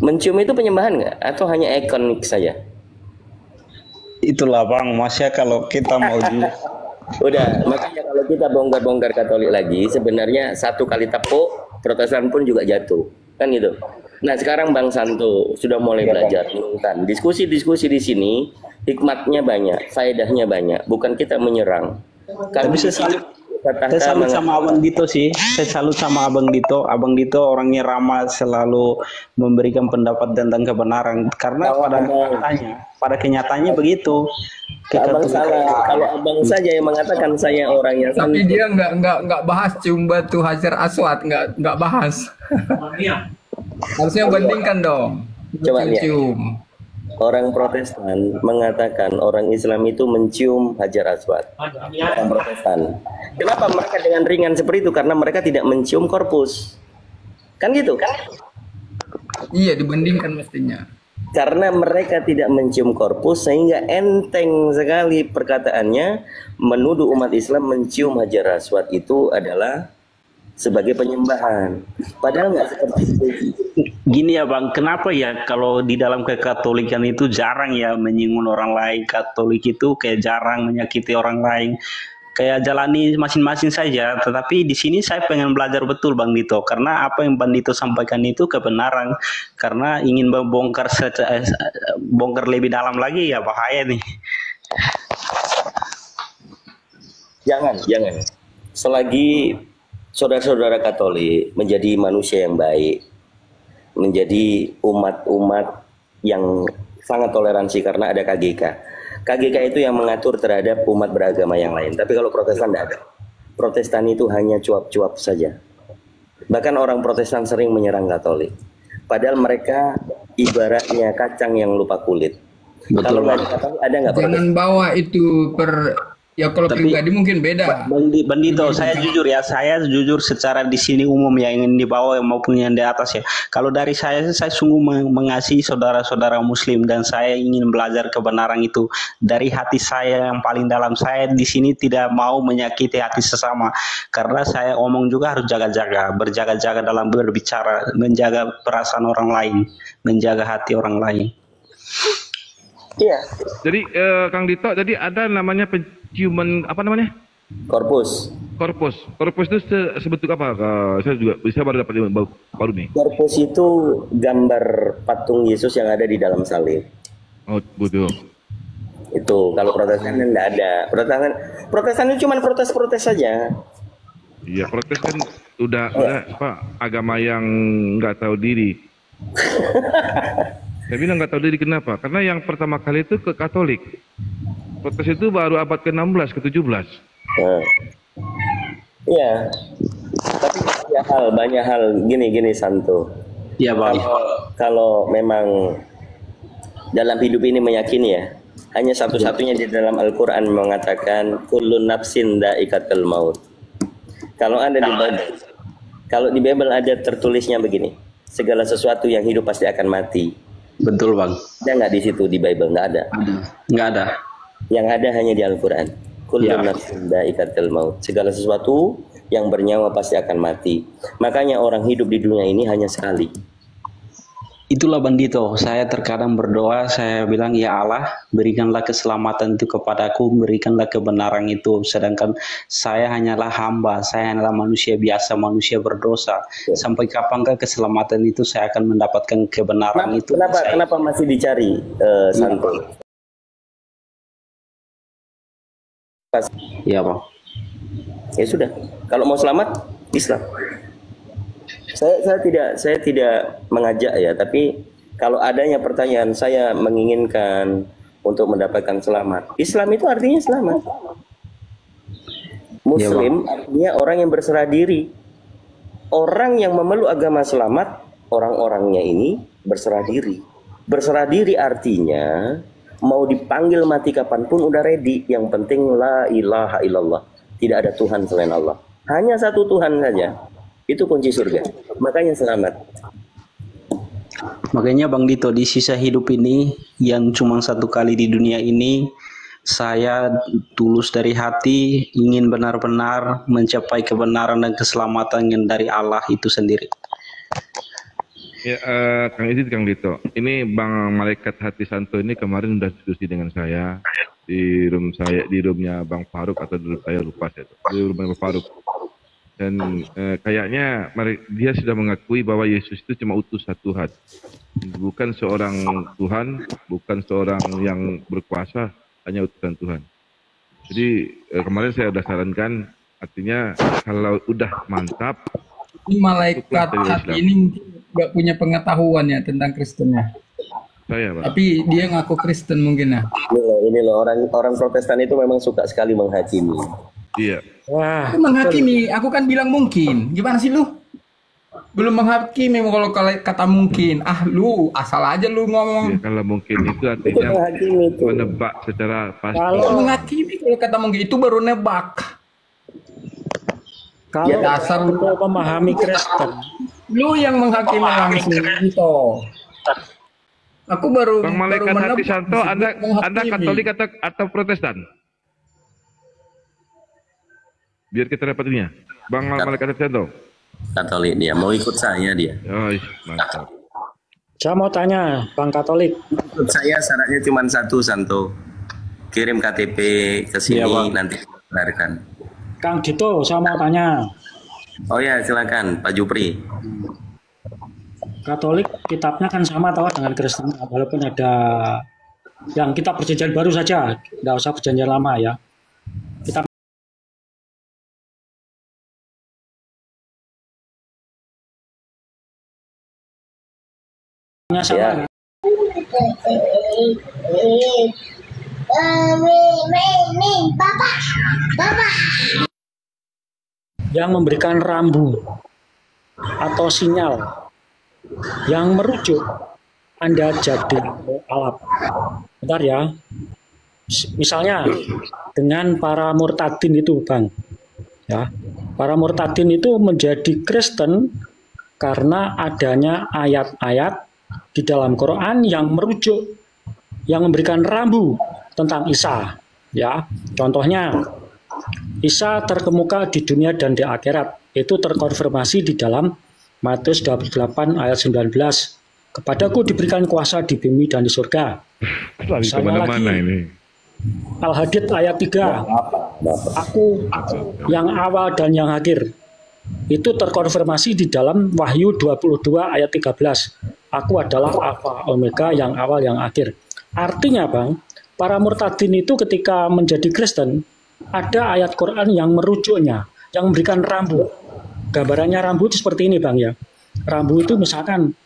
Mencium itu penyembahan nggak? Atau hanya ikonik saja? Itulah, Bang, masya kalau kita mau Udah, makanya kalau kita bongkar-bongkar Katolik lagi, sebenarnya satu kali tepuk, Protestan pun juga jatuh. Kan gitu. Nah, sekarang Bang Santo sudah mulai belajar. Kan diskusi-diskusi di sini, hikmatnya banyak, faedahnya banyak. Bukan kita menyerang. Tapi saya salut sama Abang Dito sih. Saya salut sama Abang Dito. Abang Dito orangnya ramah, selalu memberikan pendapat tentang kebenaran. Karena pada kenyataannya begitu. Abang salah. Kalau Abang saja yang mengatakan saya orang yang Tapi dia nggak bahas cium batu Hajar Aswad, nggak bahas. Harusnya bandingkan dong. Coba lihat. Cium. Orang Protestan mengatakan orang Islam itu mencium Hajar Aswad. Orang Protestan. Kenapa mereka dengan ringan seperti itu? Karena mereka tidak mencium korpus. Kan gitu kan? Iya, dibandingkan mestinya. Karena mereka tidak mencium korpus sehingga enteng sekali perkataannya menuduh umat Islam mencium Hajar Aswad itu adalah sebagai penyembahan. Padahal nggak seperti itu. Gini ya, Bang, kenapa ya kalau di dalam kekatolikan itu jarang ya menyinggung orang lain? Katolik itu kayak jarang menyakiti orang lain. Kayak jalani masing-masing saja. Tetapi di sini saya pengen belajar betul, Bang Dito, karena apa yang Bang Dito sampaikan itu kebenaran. Karena ingin bongkar lebih dalam lagi ya bahaya nih. Jangan. Selagi saudara-saudara Katolik menjadi manusia yang baik, menjadi umat-umat yang sangat toleransi karena ada KGK. KGK itu yang mengatur terhadap umat beragama yang lain. Tapi kalau Protestan tidak ada. Protestan itu hanya cuap-cuap saja. Bahkan orang Protestan sering menyerang Katolik. Padahal mereka ibaratnya kacang yang lupa kulit. Betul, kalau Bang. Katolik ada nggak Protestan? Jangan bawa itu ya kalau pribadi mungkin beda. Bang Dito, saya jujur secara di sini umum ya, yang di bawah maupun yang di atas ya. Kalau dari saya sungguh mengasihi saudara-saudara Muslim dan saya ingin belajar kebenaran itu dari hati saya yang paling dalam. Saya di sini tidak mau menyakiti hati sesama, karena saya omong juga harus berjaga-jaga dalam berbicara, menjaga perasaan orang lain, menjaga hati orang lain. Iya. Jadi Kang Dito, jadi ada namanya penciuman apa namanya? Korpus. Korpus itu sebentuk apa? Saya juga bisa baru dapat baru nih. Korpus itu gambar patung Yesus yang ada di dalam salib. Oh, betul. Itu kalau Protestan kan enggak ada. Protestan itu cuma protes-protes saja. Iya, protes kan udah apa agama yang nggak tahu diri. Saya bilang nggak tahu diri kenapa? Karena yang pertama kali itu ke Katolik. Protes itu baru abad ke-16, ke-17. Iya. Tapi banyak hal gini Santo. Iya, Bang. Kalau memang dalam hidup ini meyakini ya, hanya satu-satunya di dalam Al-Quran mengatakan kullu nafsin dha'iqatul maut. Kalau ada di Bible, kalau di Bible ada tertulisnya begini, segala sesuatu yang hidup pasti akan mati. Betul, Bang. Ada nggak di situ di Bible? Nggak ada. Nggak ada. Yang ada hanya di Al-Quran. Kullu nafsin dha'iqatul maut. Segala sesuatu yang bernyawa pasti akan mati. Makanya orang hidup di dunia ini hanya sekali. Itulah Bang Dito, saya terkadang berdoa, saya bilang, ya Allah, berikanlah keselamatan itu kepadaku, berikanlah kebenaran itu. Sedangkan saya hanyalah hamba, saya hanyalah manusia biasa, manusia berdosa. Sampai kapankah keselamatan itu saya akan mendapatkan kebenaran itu? Kenapa masih dicari, Santo? Ya, Bang. Ya sudah, kalau mau selamat, Islam. Saya tidak mengajak ya, tapi kalau adanya pertanyaan, saya menginginkan untuk mendapatkan selamat. Islam itu artinya selamat. Muslim artinya orang yang berserah diri. Orang yang memeluk agama selamat, orang-orangnya ini berserah diri. Berserah diri artinya mau dipanggil mati kapanpun udah ready. Yang penting la ilaha illallah. Tidak ada Tuhan selain Allah. Hanya satu Tuhan saja. Itu kunci surga. Makanya selamat. Makanya Bang Dito, di sisa hidup ini yang cuma satu kali di dunia ini, saya tulus dari hati ingin benar-benar mencapai kebenaran dan keselamatan yang dari Allah itu sendiri. Ya, Kang Dito, ini Bang Malaikat Hati Santo ini kemarin sudah diskusi dengan saya di roomnya Bang Faruk atau di room saya lupa saya, di rumah Bang Faruk. Dan kayaknya dia sudah mengakui bahwa Yesus itu cuma utusan Tuhan, bukan seorang Tuhan, bukan seorang yang berkuasa, hanya utusan Tuhan. Jadi kemarin saya sudah sarankan, artinya kalau udah mantap, ini malaikat hati ini mungkin nggak punya pengetahuan ya tentang Kristennya. Saya, Pak. Tapi dia ngaku Kristen mungkin ya. Ini loh orang Protestan itu memang suka sekali menghakimi. Iya. Wah, menghakimi, aku kan bilang mungkin. Gimana sih lu? Belum menghakimi kalau kata mungkin. Lu asal aja lu ngomong. Ya, kalau mungkin itu artinya menebak secara pasti. Kalau menghakimi kalau kata mungkin itu baru nebak. Kalau ya, dasar lu memahami Kristen. Lu yang menghakimi langsung gitu. Aku baru Bang Malaikat Hati Santo, Anda Katolik atau Protestan? Biar kita dapat ininya. Bang Malaikat Hati Santo. Katolik dia, mau ikut saya dia. Oh, mantap. Saya mau tanya, Bang Katolik. Ikut saya syaratnya cuma satu, Santo. Kirim KTP ke sini, nanti dibenarkan. Kang Dito, saya mau tanya. Oh ya, silakan Pak Jupri. Katolik kitabnya kan sama tahu dengan Kristen, walaupun ada yang kitab perjanjian baru saja, tidak usah perjanjian lama ya. Kitab sama. Bapak. Yang memberikan rambu atau sinyal yang merujuk Anda jadi alap. Bentar ya. Misalnya dengan para murtadin itu, Bang. Ya. Para murtadin itu menjadi Kristen karena adanya ayat-ayat di dalam Quran yang merujuk, yang memberikan rambu tentang Isa. Ya, contohnya Isa terkemuka di dunia dan di akhirat. Itu terkonfirmasi di dalam Matius 28 ayat 19. Kepadaku diberikan kuasa di bumi dan di surga. Misalnya lagi, ini. Al-Hadid ayat 3. Aku yang awal dan yang akhir. Itu terkonfirmasi di dalam Wahyu 22 ayat 13. Aku adalah Alfa Omega, yang awal yang akhir. Artinya Bang, para murtadin itu ketika menjadi Kristen, ada ayat Quran yang merujuknya, yang memberikan rambu. Gambarannya rambu itu seperti ini Bang ya. Rambu itu misalkan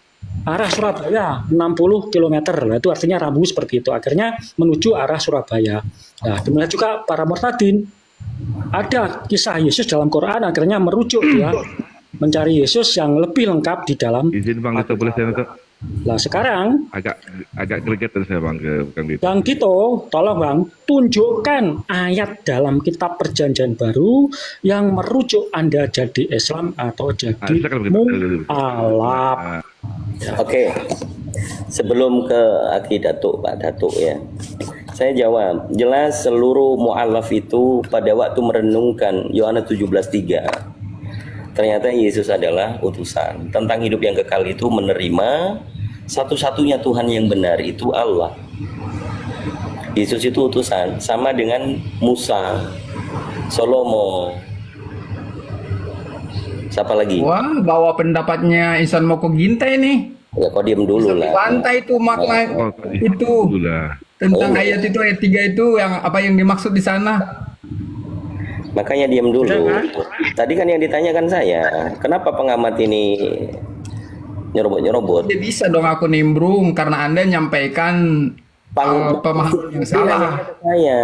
arah Surabaya 60 km, itu artinya rambu seperti itu. Akhirnya menuju arah Surabaya. Nah, demikian juga para murtadin. Ada kisah Yesus dalam Quran, akhirnya merujuk dia mencari Yesus yang lebih lengkap di dalam. Izin Bang, itu boleh saya Nah sekarang agak greget saya Bang ke Bang Dito. Bang Dito, tolong Bang, tunjukkan ayat dalam kitab Perjanjian Baru yang merujuk Anda jadi Islam atau jadi mu'alaf. Oke, sebelum ke akidah Pak Datuk ya, saya jawab. Jelas seluruh mu'alaf itu pada waktu merenungkan Yohanes 17:3, ternyata Yesus adalah utusan. Tentang hidup yang kekal itu menerima satu-satunya Tuhan yang benar itu Allah. Yesus itu utusan, sama dengan Musa, Salomo. Siapa lagi? Wah, bawa pendapatnya Ihsan Moko Gintai nih. Ya kau diam dulu lah. Pantai itu makna itu tentang ayat itu, ayat 3 itu yang apa yang dimaksud di sana. Makanya diam dulu. Tadi kan yang ditanyakan saya, kenapa pengamat ini nyerobot-nyerobot? Tidak bisa dong aku nimbrung karena Anda nyampaikan pemahaman yang salah. Saya,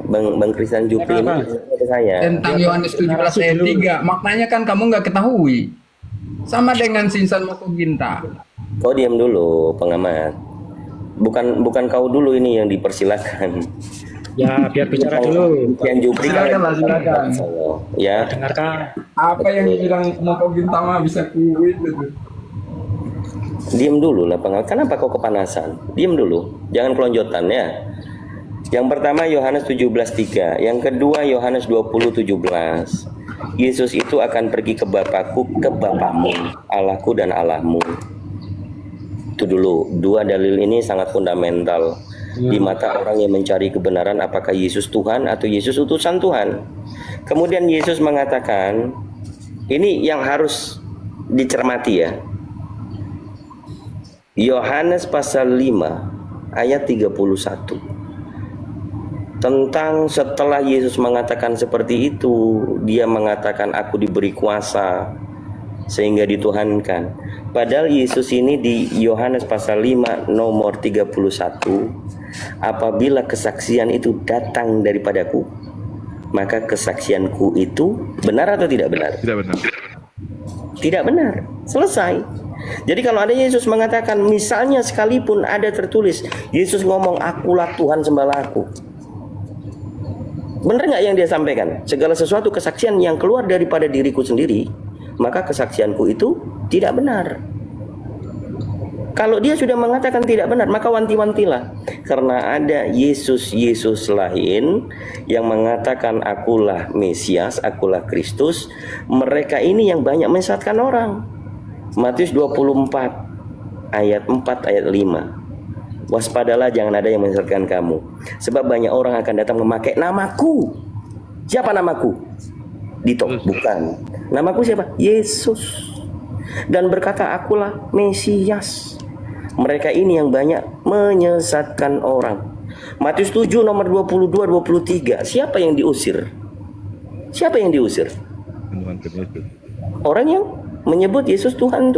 Bang Kristian Jupri ini saya. Tentang Yohanes 17 ayat 3, maknanya kan kamu nggak ketahui. Sama dengan Ihsan Moko Ginta. Kau diam dulu, pengamat. Bukan kau dulu ini yang dipersilakan. Ya, biar bicara dulu. Yang Jupri silakan. Ya. Dengarkan. Apa yang dibilang Moko Ginta mah bisa kuit gitu. Diam dulu lah pengamat. Kenapa kau kepanasan? Diam dulu. Jangan kelonjotan ya. Yang pertama Yohanes 17:3, yang kedua Yohanes 20:17. Yesus itu akan pergi ke Bapakku, ke Bapakmu, Allahku dan Allahmu. Itu dulu. Dua dalil ini sangat fundamental di mata orang yang mencari kebenaran, apakah Yesus Tuhan atau Yesus utusan Tuhan. Kemudian Yesus mengatakan, ini yang harus dicermati ya. Yohanes pasal 5 ayat 31. Tentang setelah Yesus mengatakan seperti itu, dia mengatakan aku diberi kuasa sehingga dituhankan. Padahal Yesus ini di Yohanes pasal 5 nomor 31, apabila kesaksian itu datang daripadaku, maka kesaksianku itu benar atau tidak benar? Tidak benar. Tidak benar. Selesai. Jadi kalau ada Yesus mengatakan, misalnya sekalipun ada tertulis Yesus ngomong akulah Tuhan sembahku, benar nggak yang dia sampaikan? Segala sesuatu kesaksian yang keluar daripada diriku sendiri, maka kesaksianku itu tidak benar. Kalau dia sudah mengatakan tidak benar, maka wanti-wantilah. Karena ada Yesus lain yang mengatakan akulah Mesias, akulah Kristus. Mereka ini yang banyak menyesatkan orang. Matius 24 ayat 4 ayat 5. Waspadalah, jangan ada yang menyesatkan kamu, sebab banyak orang akan datang memakai namaku. Siapa namaku? Dito, bukan. Namaku siapa? Yesus. Dan berkata akulah Mesias. Mereka ini yang banyak menyesatkan orang. Matius 7 nomor 22-23. Siapa yang diusir? Siapa yang diusir? Orang yang menyebut Yesus Tuhan.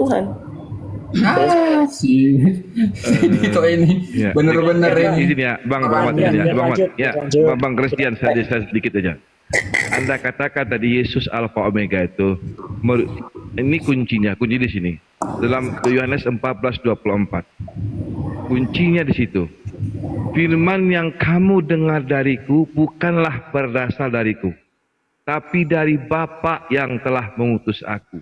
Si Dito ini bener-bener ini. Izin ya, Bang Bang Christian, saya sedikit aja. Anda katakan tadi Yesus Alfa Omega itu, ini kunci di sini. Dalam Yohanes 14:24. Kuncinya di situ. Firman yang kamu dengar dariku bukanlah berasal dariku, tapi dari Bapa yang telah mengutus aku.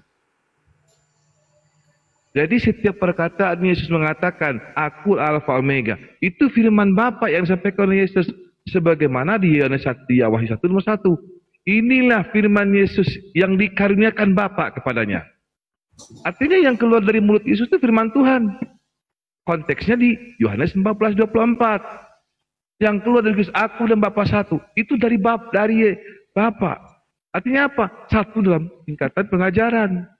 Jadi setiap perkataan Yesus mengatakan, aku Alfa Omega, itu firman Bapa yang disampaikan oleh Yesus. Sebagaimana di Yohanes 1 nomor 1. Inilah firman Yesus yang dikaruniakan Bapa kepadanya. Artinya yang keluar dari mulut Yesus itu firman Tuhan. konteksnya di Yohanes 14:24. Yang keluar dari Kristus, aku dan Bapa satu. Itu dari Bapa. Artinya apa? Satu dalam tingkatan pengajaran.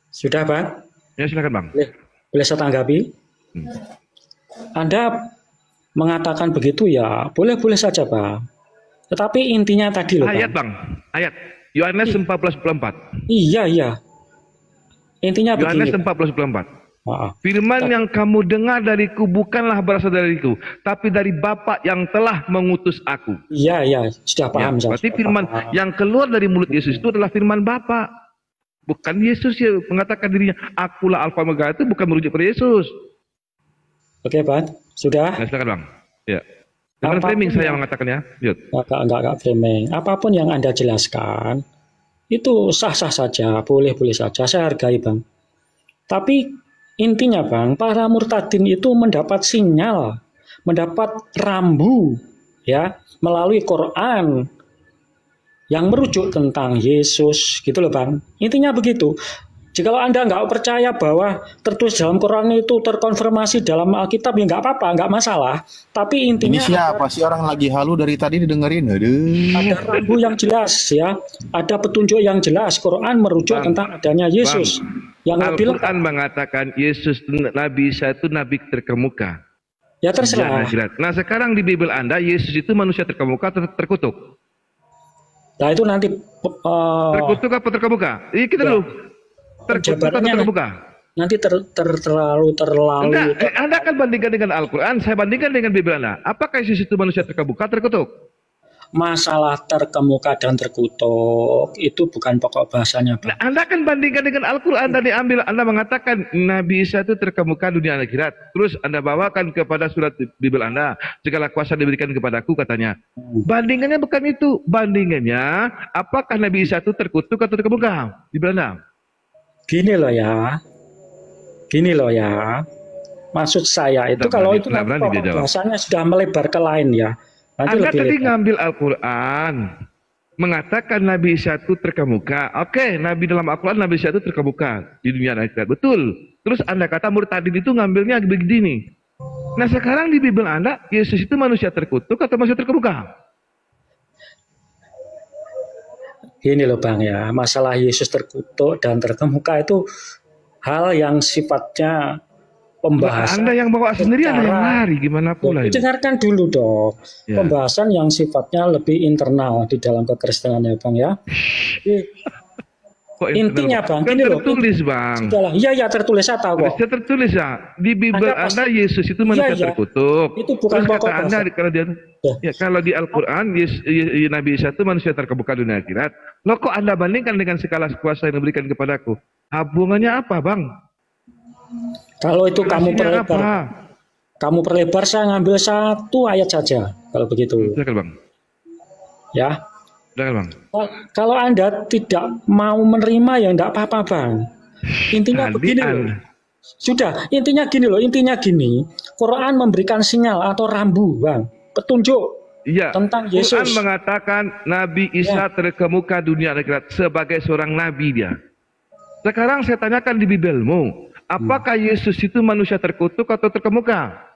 Sudah, Bang? Ya, silakan, Bang. Boleh saya tanggapi? Anda mengatakan begitu ya, boleh-boleh saja, Bang. Tetapi intinya tadi loh, ayat, Bang. Ayat. Yohanes 14:24. Iya. Intinya Yohanes begini. 14:24. Firman yang kamu dengar dariku bukanlah berasal dariku, tapi dari Bapa yang telah mengutus aku. Iya, sudah paham. Ya, berarti firman yang keluar dari mulut Yesus itu adalah firman Bapa. Bukan Yesus yang mengatakan dirinya, akulah Alfa Omega, itu bukan merujuk pada Yesus. Oke, Pak. Sudah? Nah, silakan, Bang. Ya. Dengan framing saya mengatakannya. Enggak framing. Apapun yang Anda jelaskan, itu sah-sah saja, boleh-boleh saja. Saya hargai, Bang. Tapi intinya, Bang, para murtadin itu mendapat sinyal, mendapat rambu, ya, melalui Quran yang merujuk tentang Yesus, gitu loh, Bang. Intinya begitu. Jikalau Anda nggak percaya bahwa tertulis dalam Quran itu terkonfirmasi dalam Alkitab, ya nggak apa-apa, nggak masalah. Tapi intinya ini siapa sih orang lagi halu dari tadi didengerin? Aduh. Ada rambu yang jelas, ya. Ada petunjuk yang jelas. Quran merujuk tentang adanya Yesus. Yang Al-Quran mengatakan Yesus Nabi Isa itu nabi terkemuka. Ya terserah. Nah, sekarang di Bible Anda Yesus itu manusia terkemuka atau terkutuk? Nah, itu nanti terkutuk apa terkemuka? Ini kita dulu. Terkutuk atau terkemuka? Nanti terlalu. Enggak, Anda akan bandingkan dengan Al-Quran, saya bandingkan dengan Bible Anda. Apakah Yesus itu manusia terkemuka, terkutuk? Masalah terkemuka dan terkutuk itu bukan pokok bahasanya, Pak. Nah, Anda akan bandingkan dengan Al-Quran dan diambil. Anda mengatakan Nabi Isa itu terkemuka dunia akhirat. Terus Anda bawakan kepada surat Bible Anda, segala kuasa diberikan kepadaku, katanya. Bandingannya bukan itu. Bandingannya, apakah Nabi Isa itu terkutuk atau terkemuka? Bible Anda. Gini loh ya. Maksud saya itu kalau itu bahasanya sudah melebar ke lain ya. Anda tadi ngambil Al-Quran, mengatakan Nabi Isa itu terkemuka. Oke, Nabi dalam Al-Quran Nabi Isa itu terkemuka di dunia akhirat. Betul. Terus Anda kata murtadin itu ngambilnya begini. Nah, sekarang di Bible Anda, Yesus itu manusia terkutuk atau manusia terkemuka? Gini loh, Bang, ya. Masalah Yesus terkutuk dan terkemuka itu hal yang sifatnya pembahasan. Anda yang bawa sendiri, Anda yang lari, gimana pula itu? Dengarkan dulu dong. Ya. Pembahasan yang sifatnya lebih internal di dalam kekristenan ya, Bang, ya. Intinya, Bang, kan gini tertulis, loh. Bang. Iya, tertulis, saya tahu kok. Tertulis ya. Di Bible Anda Yesus itu manusia terkutuk. Itu bukan pokok Anda kalau di Al-Quran Nabi Isa itu manusia terkemuka dunia akhirat. Loh, kok Anda bandingkan dengan segala kuasa yang diberikan kepadaku? Hubungannya apa, Bang? Kalau itu kamu perlebar, saya ngambil satu ayat saja. Kalau begitu. Silakan, Bang. Ya. Silakan, Bang. Kalau Anda tidak mau menerima ya enggak apa-apa, Bang. Intinya begini loh. Sudah, intinya gini. Quran memberikan sinyal atau rambu, Bang. Petunjuk tentang Yesus. Quran mengatakan Nabi Isa terkemuka dunia akhirat sebagai seorang nabi dia. Sekarang saya tanyakan di Bibelmu, apakah Yesus itu manusia terkutuk atau terkemuka?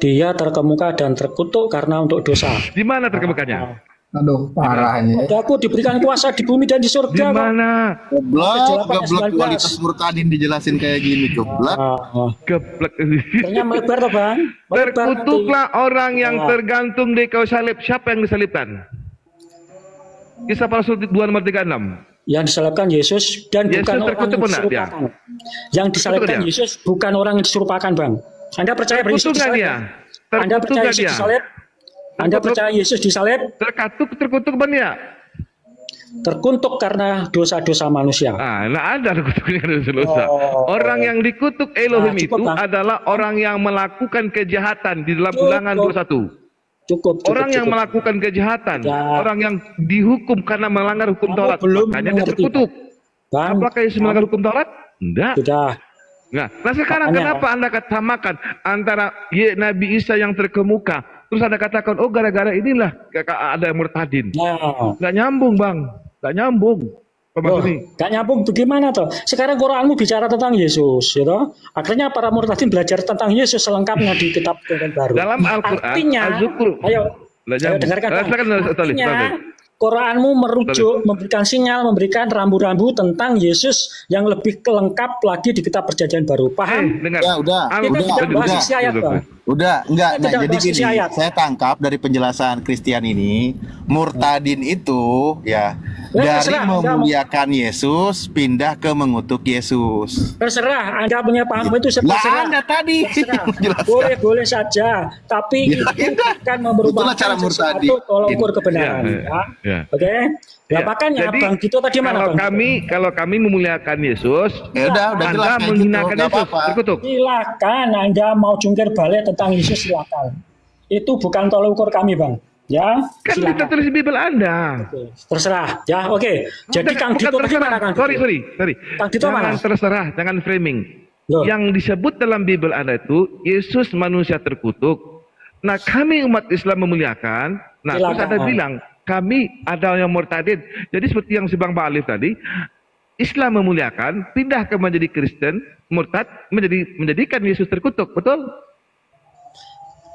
Dia terkemuka dan terkutuk karena untuk dosa. Di mana terkemukanya? Aduh, parah ini. Aku diberikan kuasa di bumi dan di surga. Di mana? Geblek kualitas murtadin dijelasin kayak gini, geblek. Geblek. Kayaknya melebar toh, Bang. Terkutuklah orang yang tergantung di kayu salib. Siapa yang disalibkan? Kisah para Rasul 2:36. Yang disalibkan Yesus dan bukan orang yang diserupakan. Yang disalibkan Yesus bukan orang yang diserupakan, Bang. Anda percaya Yesus disalib? Anda percaya Yesus disalib? Anda percaya Yesus disalib? Terkutuk benar ya? Terkutuk karena dosa-dosa manusia. Nah ada terkutuk dengan dosa. Orang yang dikutuk Elohim itu adalah orang yang melakukan kejahatan di dalam Ulangan 21. Orang yang melakukan kejahatan, orang yang dihukum karena melanggar hukum Taurat, makanya dia terkutuk. Apakah Yesus melanggar hukum Taurat? Enggak. Sudah. Nah sekarang kenapa Anda samakan antara Nabi Isa yang terkemuka, terus Anda katakan, oh gara-gara inilah ada murtadin. Nggak nyambung, Bang. Nggak nyambung. Loh, gak nyambung bagaimana toh? Sekarang Quranmu bicara tentang Yesus, ya toh? Akhirnya para murtadin belajar tentang Yesus selengkapnya di kitab baru. Dalam Al-Quran, Artinya, ayo dengarkan. Artinya, Quranmu merujuk, memberikan sinyal, memberikan rambu-rambu tentang Yesus yang lebih lengkap lagi di kitab perjanjian baru. Paham? Ya udah, Kita tidak bahas isi ayat, Bang. Udah, enggak. Kita tidak Jadi bahas isi gini, ayat. saya tangkap dari penjelasan Christian ini, murtadin itu ya dari terserah, memuliakan Yesus pindah ke mengutuk Yesus. Terserah, Anda punya paham itu Lah, terserah. Anda tadi Terserah. Boleh saja, tapi itu akan merupakan cara murtadi. sesuatu tolak ukur kebenaran. Ya. Oke. Nah, makanya Jadi, Bang Dito tadi mana, Bang? Kalau kami memuliakan Yesus, udah Anda jelas kayak menghinakan gitu, Yesus, apa-apa. terkutuk. Silakan Anda mau jungkir balik tentang Yesus, silakan. Itu bukan tolak ukur kami, Bang. Ya, kan silakan. kita tulis di Bible Anda. Terserah. Ya, oke. Jadi Kang Dito tadi mana, Kang? Sorry. Kang Dito Jangan mana? terserah, jangan framing. Loh. Yang disebut dalam Bible Anda itu Yesus manusia terkutuk. Nah, kami umat Islam memuliakan. Nah, terus Silakan. ada bilang kami ada yang murtadin. Jadi seperti yang si Bang Baalif tadi, Islam memuliakan, pindah ke menjadi Kristen, murtad, menjadikan Yesus terkutuk, betul?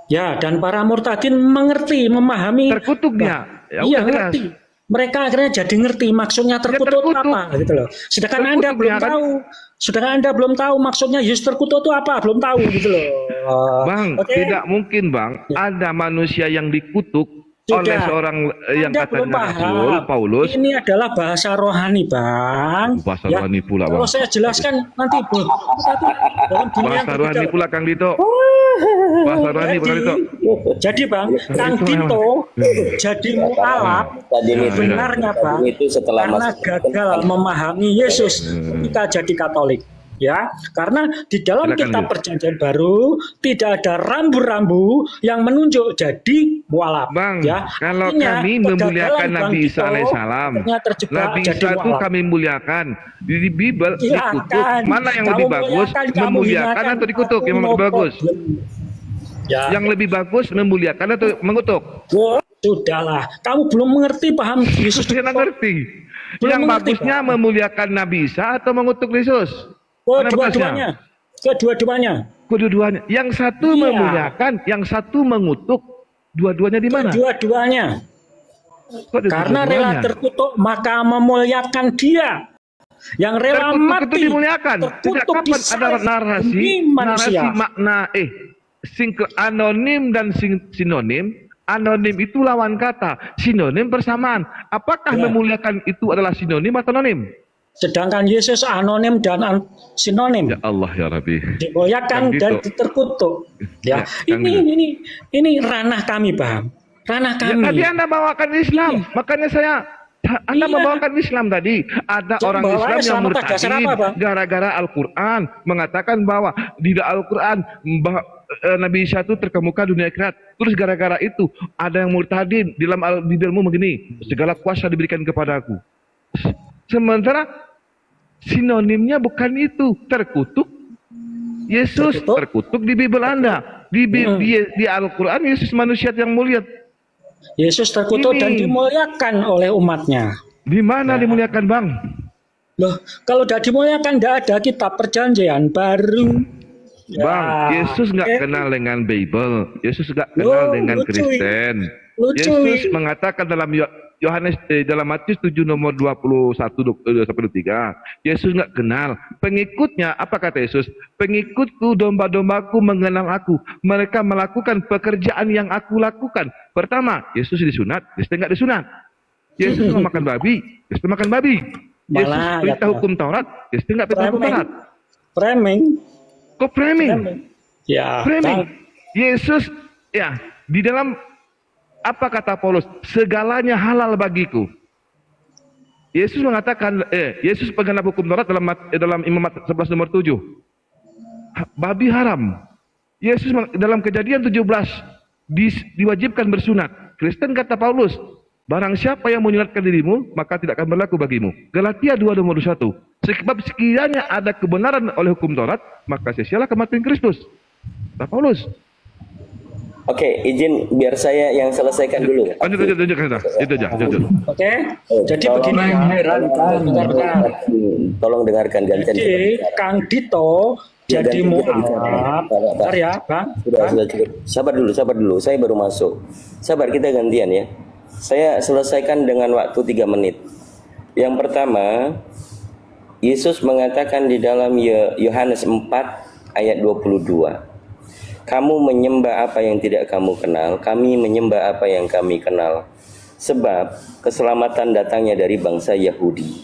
Ya, dan para murtadin mengerti, memahami. Terkutuk dia. Ya, Iya, udah jelas. ngerti. Mereka akhirnya jadi ngerti maksudnya terkutuk itu apa gitu loh. Sedangkan Anda Terkutuk belum ya, kan? tahu. Sedangkan Anda belum tahu maksudnya Yesus terkutuk itu apa, belum tahu gitu loh. Bang, Oke. tidak mungkin Bang, ada manusia yang dikutuk Sudah. oleh seorang yang Anda belum katanya paham. Rasul Paulus. Ini adalah bahasa rohani, Bang. Bahasa rohani pula, Bang. Kalau saya jelaskan nanti, Bu. Tapi dalam dunia Bahasa yang rohani berbeda. pula Kang Dito. Bahasa rohani Kang Dito. Jadi Bang, Kang Dito jadi mualaf sebenarnya Bang itu setelah karena masuk gagal memahami Yesus ketika jadi Katolik. Ya, karena di dalam Silakan, kitab Bu. perjanjian baru tidak ada rambu-rambu yang menunjuk jadi mualaf. Bang, Ya, kalau artinya kami kegagalan memuliakan Bang Nabi Isa Dito alaihissalam, akhirnya terjebak Nabi jadi Isa itu mualaf. kami muliakan. Di Bible Silakan. dikutuk. Mana yang Kamu lebih bagus? muliakan, kamu Memuliakan hinakan, atau dikutuk? aku Yang no lebih bagus? problem. Ya. Yang lebih bagus memuliakan atau mengutuk? Oh, sudahlah, kamu belum mengerti paham Yesus. Saya nggak ngerti. Belum Yang mengerti, bagusnya Bang. memuliakan Nabi Isa atau mengutuk Yesus? Mana Kedua-duanya. Kedua-duanya. Kedua-duanya. Yang satu Iya. memuliakan, yang satu mengutuk. Dua-duanya di mana? Kedua-duanya. Kok ada Karena dua-duanya? rela terkutuk maka memuliakan dia. Yang rela Terkutuk mati itu dimuliakan. Tidak terkutuk kapan ada disalib narasi, demi manusia. makna anonim dan sinonim. Anonim itu lawan kata, sinonim persamaan. Apakah Ya. memuliakan itu adalah sinonim atau anonim? Sedangkan Yesus anonim dan sinonim. Ya Allah ya Rabbi. Dimuliakan Kang dan Dito. terkutuk. Ya, Ya, Kang ini ranah kami, Bang. Ranah Ya, kami. tadi Anda bawakan Islam, makanya Anda Iya. membawakan Islam tadi. Ada Jadi orang bawa Islam yang Islam atas dasar murtadin apa, Bang? gara-gara Al-Quran mengatakan bahwa di Al-Quran Nabi Isa itu terkemuka dunia akhirat. Terus gara-gara itu ada yang murtadin di dalam Biblemu begini, segala kuasa diberikan kepadaku. Sementara sinonimnya bukan itu, terkutuk. Yesus terkutuk di Bible Anda. Di Al-Quran Yesus manusia yang mulia. Yesus terkutuk Ini. dan dimuliakan oleh umatnya. Di mana dimuliakan, Bang? Loh, kalau tidak dimuliakan tidak ada kitab perjanjian baru. Bang, Yesus nggak kenal dengan Bible. Yesus nggak kenal dengan lucu Kristen. Lucu Yesus mengatakan dalam dalam Matius 7 nomor 21-23, Yesus nggak kenal. Pengikutnya, apa kata Yesus? Pengikutku, domba-dombaku mengenal aku. Mereka melakukan pekerjaan yang aku lakukan. Pertama, Yesus disunat, Kristen nggak disunat. Yesus makan babi, Kristen makan babi. Yesus Malah, perintah ya, hukum Taurat, Kristen nggak perintah hukum Taurat. Framing. Kok framing? Ya, Framing. Bang. Yesus, ya, di dalam apa kata Paulus? Segalanya halal bagiku. Yesus mengatakan, Yesus penggenap hukum Taurat dalam Imamat 11 nomor 7. Babi haram. Yesus dalam Kejadian 17 diwajibkan bersunat. Kristen kata Paulus, barang siapa yang menyunatkan dirimu, maka tidak akan berlaku bagimu. Galatia 2 nomor 1. Sebab sekiranya ada kebenaran oleh hukum Taurat, maka sia-sialah kematian Kristus. Kata Paulus. Oke, izin biar saya yang selesaikan dulu. Lanjut itu aja. Oke, jadi begini ya. Tolong dengarkan gantian. Jadi Kang Dito jadi mualaf. Bentar ya, Bang. Sudah cukup. Sabar dulu. Saya baru masuk. Sabar, kita gantian ya. Saya selesaikan dengan waktu 3 menit. Yang pertama, Yesus mengatakan di dalam Yohanes 4 ayat 22. Kamu menyembah apa yang tidak kamu kenal, kami menyembah apa yang kami kenal. Sebab keselamatan datangnya dari bangsa Yahudi.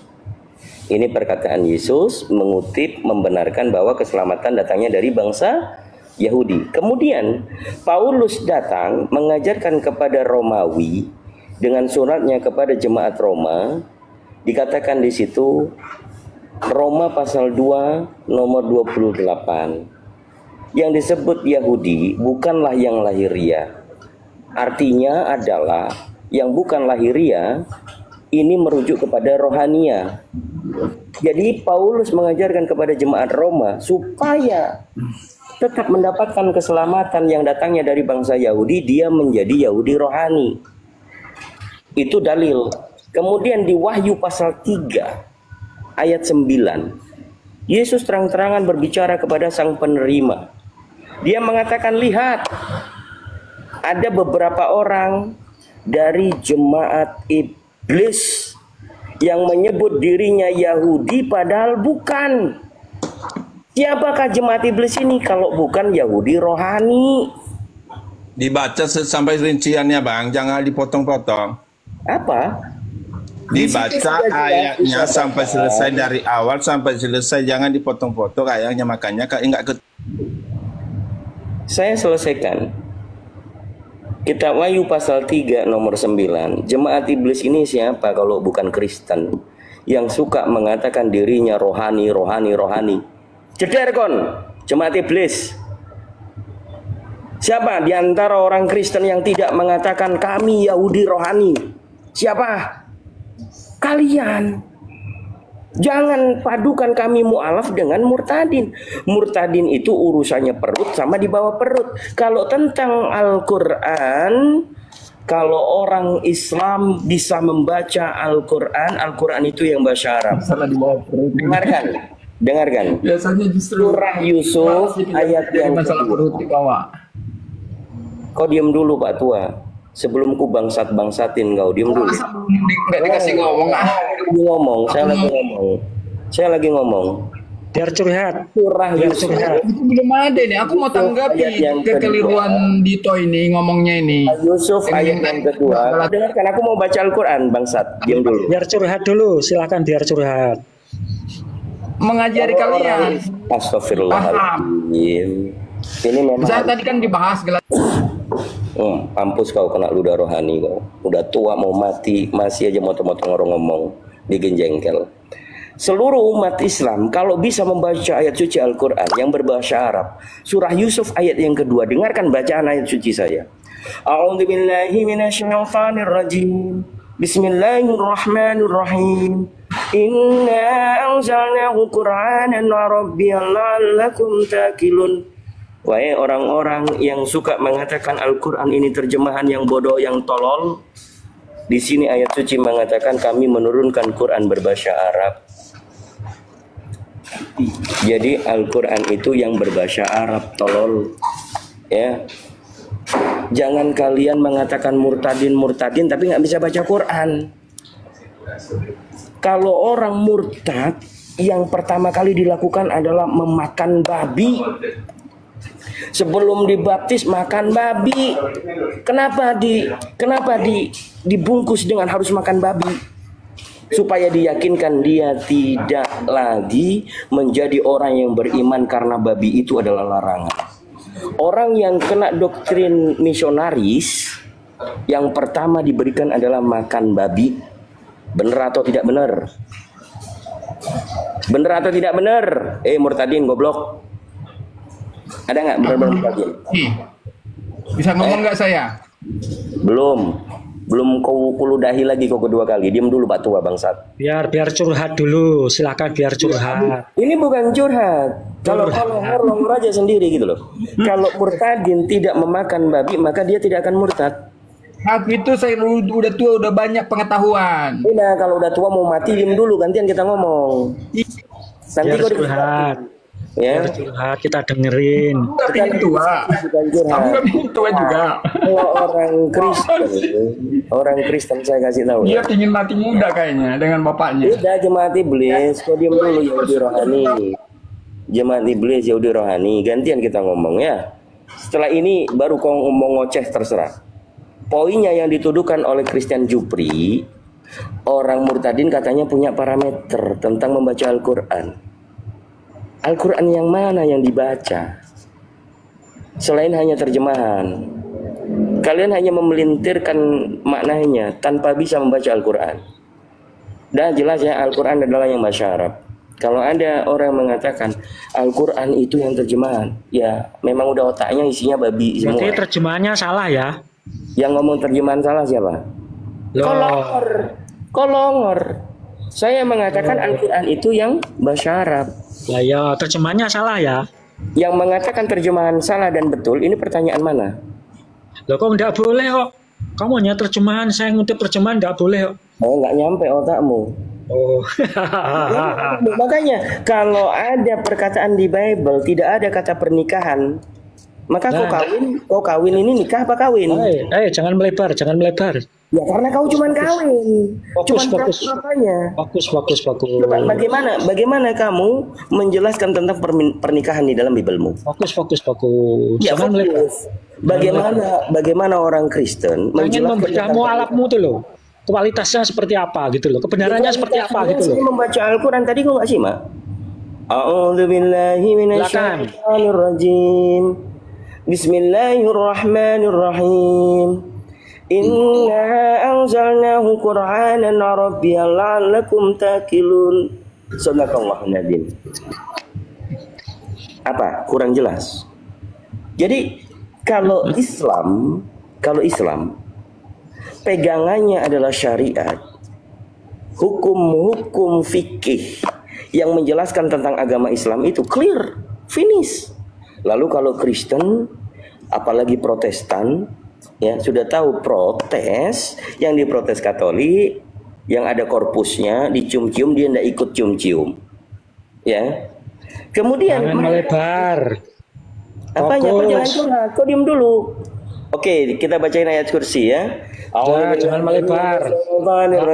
Ini perkataan Yesus mengutip, membenarkan bahwa keselamatan datangnya dari bangsa Yahudi. Kemudian Paulus datang mengajarkan kepada Romawi dengan suratnya kepada jemaat Roma. Dikatakan di situ Roma pasal 2 nomor 28. Yang disebut Yahudi bukanlah yang lahiriah. Artinya adalah yang bukan lahiriah ini merujuk kepada rohania. Jadi Paulus mengajarkan kepada jemaat Roma supaya tetap mendapatkan keselamatan yang datangnya dari bangsa Yahudi, dia menjadi Yahudi rohani. Itu dalil. Kemudian di Wahyu pasal 3 ayat 9, Yesus terang-terangan berbicara kepada sang penerima. Dia mengatakan, lihat, ada beberapa orang dari jemaat iblis yang menyebut dirinya Yahudi padahal bukan. Siapakah jemaat iblis ini kalau bukan Yahudi rohani? Dibaca sampai rinciannya, Bang, jangan dipotong-potong. Apa? Dibaca ayatnya sampai selesai, dari awal sampai selesai, jangan dipotong-potong ayatnya, makanya enggak ke. Saya selesaikan. Kitab Wahyu pasal 3 nomor 9. Jemaat iblis ini siapa kalau bukan Kristen yang suka mengatakan dirinya rohani. Ceder kon, jemaat iblis. Siapa di antara orang Kristen yang tidak mengatakan kami Yahudi rohani? Siapa? Kalian. Jangan padukan kami mu'alaf dengan murtadin. Murtadin itu urusannya perut sama di bawah perut. Kalau tentang Al-Quran, kalau orang Islam bisa membaca Al-Quran, Al-Quran itu yang bahasa Arab. Salah di bawah perut. Dengarkan. Biasanya justru Surah Yusuf ayat yang masalah perut di bawah. Kau diam dulu Pak Tua. Sebelum ku bangsatin kau, diam dulu. Nggak dikasih ngomong. Saya lagi ngomong. Biar curhat. Surah Yusuf. Itu belum ada nih. Aku mau tanggapi kekeliruan Dito ini ngomongnya ini. Yusuf ayat yang kedua. Dengarkan, aku mau baca Al-Quran, bangsat. Diam dulu. Biar curhat dulu, silakan biar curhat. Mengajari kalian. Astagfirullahaladzim. Ini memang. Saya tadi kan dibahas gelas. Mampus kau kena ludah rohani kau. Udah tua mau mati masih aja motong-motong orang ngomong bikin jengkel. Seluruh umat Islam kalau bisa membaca ayat suci Al-Quran yang berbahasa Arab, surah Yusuf ayat yang kedua, dengarkan bacaan ayat suci saya. A'udzubillahi minasyaitonirrajim. Bismillahirrahmanirrahim. Inna anzalnahu Qur'anan Arabiyyan la'allakum ta'qilun. Wahai orang-orang yang suka mengatakan Al-Quran ini terjemahan yang bodoh, yang tolol. Di sini ayat suci mengatakan kami menurunkan Quran berbahasa Arab. Jadi Al-Quran itu yang berbahasa Arab, tolol. Ya. Jangan kalian mengatakan murtadin tapi nggak bisa baca Quran. Kalau orang murtad, yang pertama kali dilakukan adalah memakan babi. Sebelum dibaptis makan babi. Kenapa dibungkus dengan harus makan babi? Supaya diyakinkan dia tidak lagi menjadi orang yang beriman karena babi itu adalah larangan. Orang yang kena doktrin misionaris, yang pertama diberikan adalah makan babi. Benar atau tidak benar? Benar atau tidak benar? Murtadin goblok. Ada nggak benar-benar murtadin? Bisa ngomong nggak saya? Belum. Belum kau kuludahi lagi kau kedua kali. Diam dulu Pak Tua bangsat. Biar curhat dulu, silakan biar curhat. Ini bukan curhat. Kalau longor aja sendiri gitu loh. Kalau murtadin tidak memakan babi, maka dia tidak akan murtad. Tapi itu saya udah tua, udah banyak pengetahuan. Nah, kalau udah tua mau mati diam dulu, gantian kita ngomong. Nanti Biar kau curhat. Ya. Biar curhat, kita dengerin. Tapi ini tua. Kamu gak bikin tua juga. Kalau orang Kristen saya kasih tahu. Dia pingin mati muda kayaknya dengan bapaknya. Tidak, jemaat iblis. Kau diam dulu Yahudi rohani. Jemaat iblis Yahudi rohani. Gantian kita ngomong ya. Setelah ini baru kau ngomong ngoceh terserah. Poinnya yang dituduhkan oleh Christian Jupri, orang murtadin katanya punya parameter tentang membaca Al-Quran. Al-Quran yang mana yang dibaca? Selain hanya terjemahan. Kalian hanya memelintirkan maknanya tanpa bisa membaca Al-Quran. Dan jelas ya, Al-Quran adalah yang bahasa Arab. Kalau ada orang mengatakan Al-Quran itu yang terjemahan, ya memang udah otaknya isinya babi semua. Berarti terjemahannya salah ya? Yang ngomong terjemahan salah siapa? Kolongor. Saya mengatakan Al-Quran itu yang bahasa Arab. Lah ya, terjemahannya salah ya? Yang mengatakan terjemahan salah dan betul, ini pertanyaan mana? Loh kok nggak boleh kok? Kamu hanya terjemahan, saya ngutip terjemahan nggak boleh kok. Oh, nggak nyampe otakmu. Oh. Makanya kalau ada perkataan di Bible tidak ada kata pernikahan, maka kau kawin ini nikah apa kawin? Jangan melebar. Ya karena kau cuman kawin. Fokus. Fokus. Coba, bagaimana kamu menjelaskan tentang pernikahan di dalam Biblemu? Fokus. Ya, jangan melebar. Bagaimana orang Kristen menjelaskan tentang alapmu tuh loh. Kualitasnya seperti apa gitu loh. Kebenarannya seperti apa gitu loh. Saya membaca Al-Quran tadi kau nggak simak? A'udzubillahi minasyaitonirrajim. Bismillahirrahmanirrahim. Inna anzalnahu Qur'anan Arabiyyan la'allakum taqilun. Shadaqallahul nadzim. Apa? Kurang jelas. Jadi kalau Islam pegangannya adalah syariat, hukum-hukum fikih yang menjelaskan tentang agama Islam itu clear, finish. Lalu kalau Kristen, apalagi Protestan, ya sudah tahu protes, yang diprotes Katolik, yang ada korpusnya, dicium-cium dia tidak ikut cium-cium, ya. Kemudian jangan melebar. Apanya? Kau jangan curhat, kau diam dulu. Oke, kita bacain ayat kursi ya. Jangan melebar.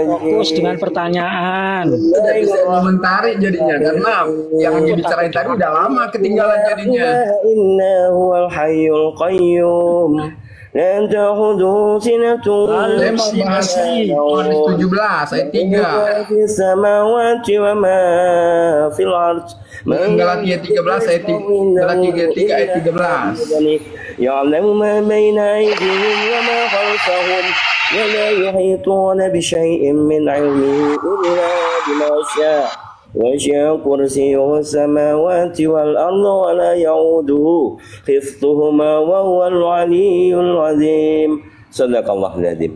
Fokus dengan pertanyaan. Tidak bisa komentari jadinya karena yang dibicarain tadi udah lama ketinggalan jadinya. Innahuwal hayyul qayyum. La ta'khudhuhu sinatun. Masih 17 ayat 3. Samawati wa ma fil ardh. Galatia 13 ayat 3 ayat 13. يعلم ما بين أيديهم وما خلفهم ولا يحيطون بشيء من علمه إلا بما شاء وسع كرسيه السماوات والأرض ولا يؤوده حفظهما وهو العلي العظيم. Shadaqallahul nadzim.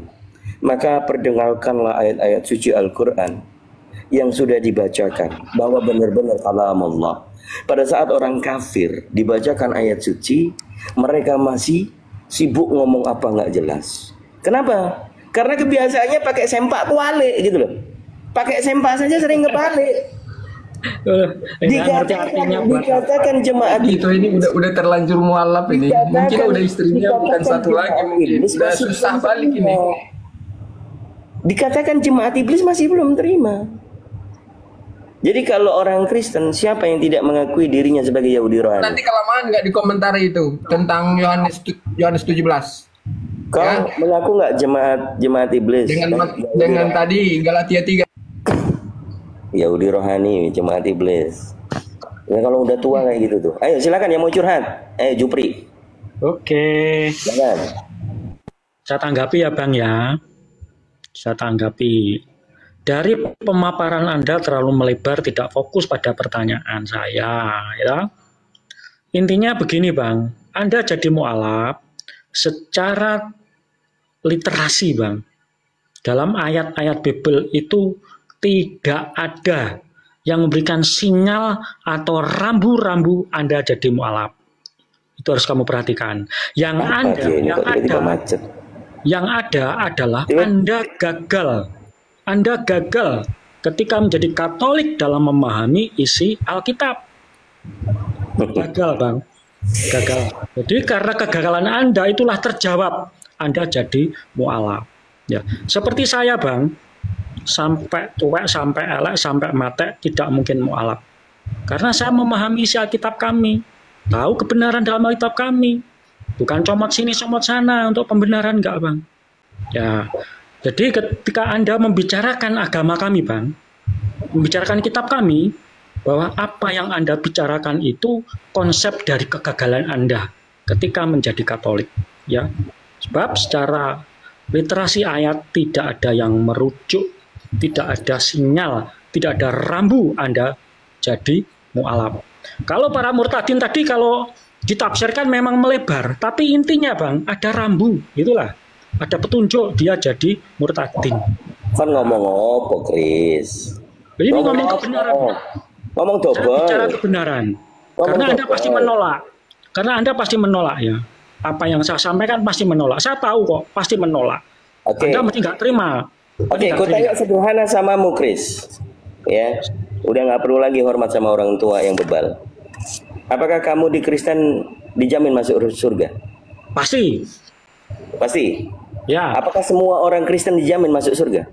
Maka perdengarkanlah ayat-ayat suci Al-Quran yang sudah dibacakan bahwa benar-benar kalam Allah. Pada saat orang kafir dibacakan ayat suci, mereka masih sibuk ngomong apa nggak jelas. Kenapa? Karena kebiasaannya pakai sempak kualik gitu loh. Pakai sempak saja sering kebalik. Dikatakan jemaat itu ini udah terlanjur mualaf ini. Mungkin udah istrinya bukan satu lagi, mungkin udah susah balik ini. Dikatakan jemaat iblis masih belum terima. Jadi kalau orang Kristen, siapa yang tidak mengakui dirinya sebagai Yahudi rohani? Nanti kelamaan nggak dikomentari itu tentang Yohanes 17. Kau ya? Mengaku nggak jemaat iblis? Dengan tadi Galatia 3. Yahudi rohani, jemaat iblis. Ya kalau udah tua kayak gitu tuh. Ayo silakan yang mau curhat. Jupri. Oke. Silakan. Saya tanggapi ya Bang ya. Saya tanggapi. Dari pemaparan Anda terlalu melebar, tidak fokus pada pertanyaan saya, ya. Intinya begini, Bang. Anda jadi mualaf secara literasi, Bang. dalam ayat-ayat Bible itu tidak ada yang memberikan sinyal atau rambu-rambu Anda jadi mualaf. Itu harus kamu perhatikan. Yang ada adalah Anda gagal. Anda gagal ketika menjadi Katolik dalam memahami isi Alkitab. Gagal, Bang. Gagal. Jadi karena kegagalan Anda itulah terjawab. Anda jadi mualaf. Ya, seperti saya, Bang. Sampai tuwek, sampai elek, sampai mate tidak mungkin mualaf. Karena saya memahami isi Alkitab kami. Tahu kebenaran dalam Alkitab kami. Bukan comot sini, comot sana untuk pembenaran, enggak, Bang. Ya. Jadi ketika Anda membicarakan agama kami, Bang, membicarakan kitab kami, bahwa apa yang Anda bicarakan itu konsep dari kegagalan Anda ketika menjadi Katolik. Ya. Sebab secara literasi ayat tidak ada yang merujuk, tidak ada sinyal, tidak ada rambu Anda jadi mualaf. Kalau para murtadin tadi kalau ditafsirkan memang melebar, tapi intinya, Bang, ada rambu, itulah. Ada petunjuk dia jadi murtadin. Kan ngomong apa, Chris? Ini ngomong kebenaran. Ngomong double. Bicara kebenaran. Karena Anda pasti menolak. Karena Anda pasti menolak, ya. Apa yang saya sampaikan pasti menolak. Saya tahu kok, pasti menolak. Anda mesti nggak terima. Oke, aku tanya sederhana samamu, Chris. Ya, udah nggak perlu lagi hormat sama orang tua yang bebal. Apakah kamu di Kristen dijamin masuk surga? Pasti. Pasti. Ya. Apakah semua orang Kristen dijamin masuk surga?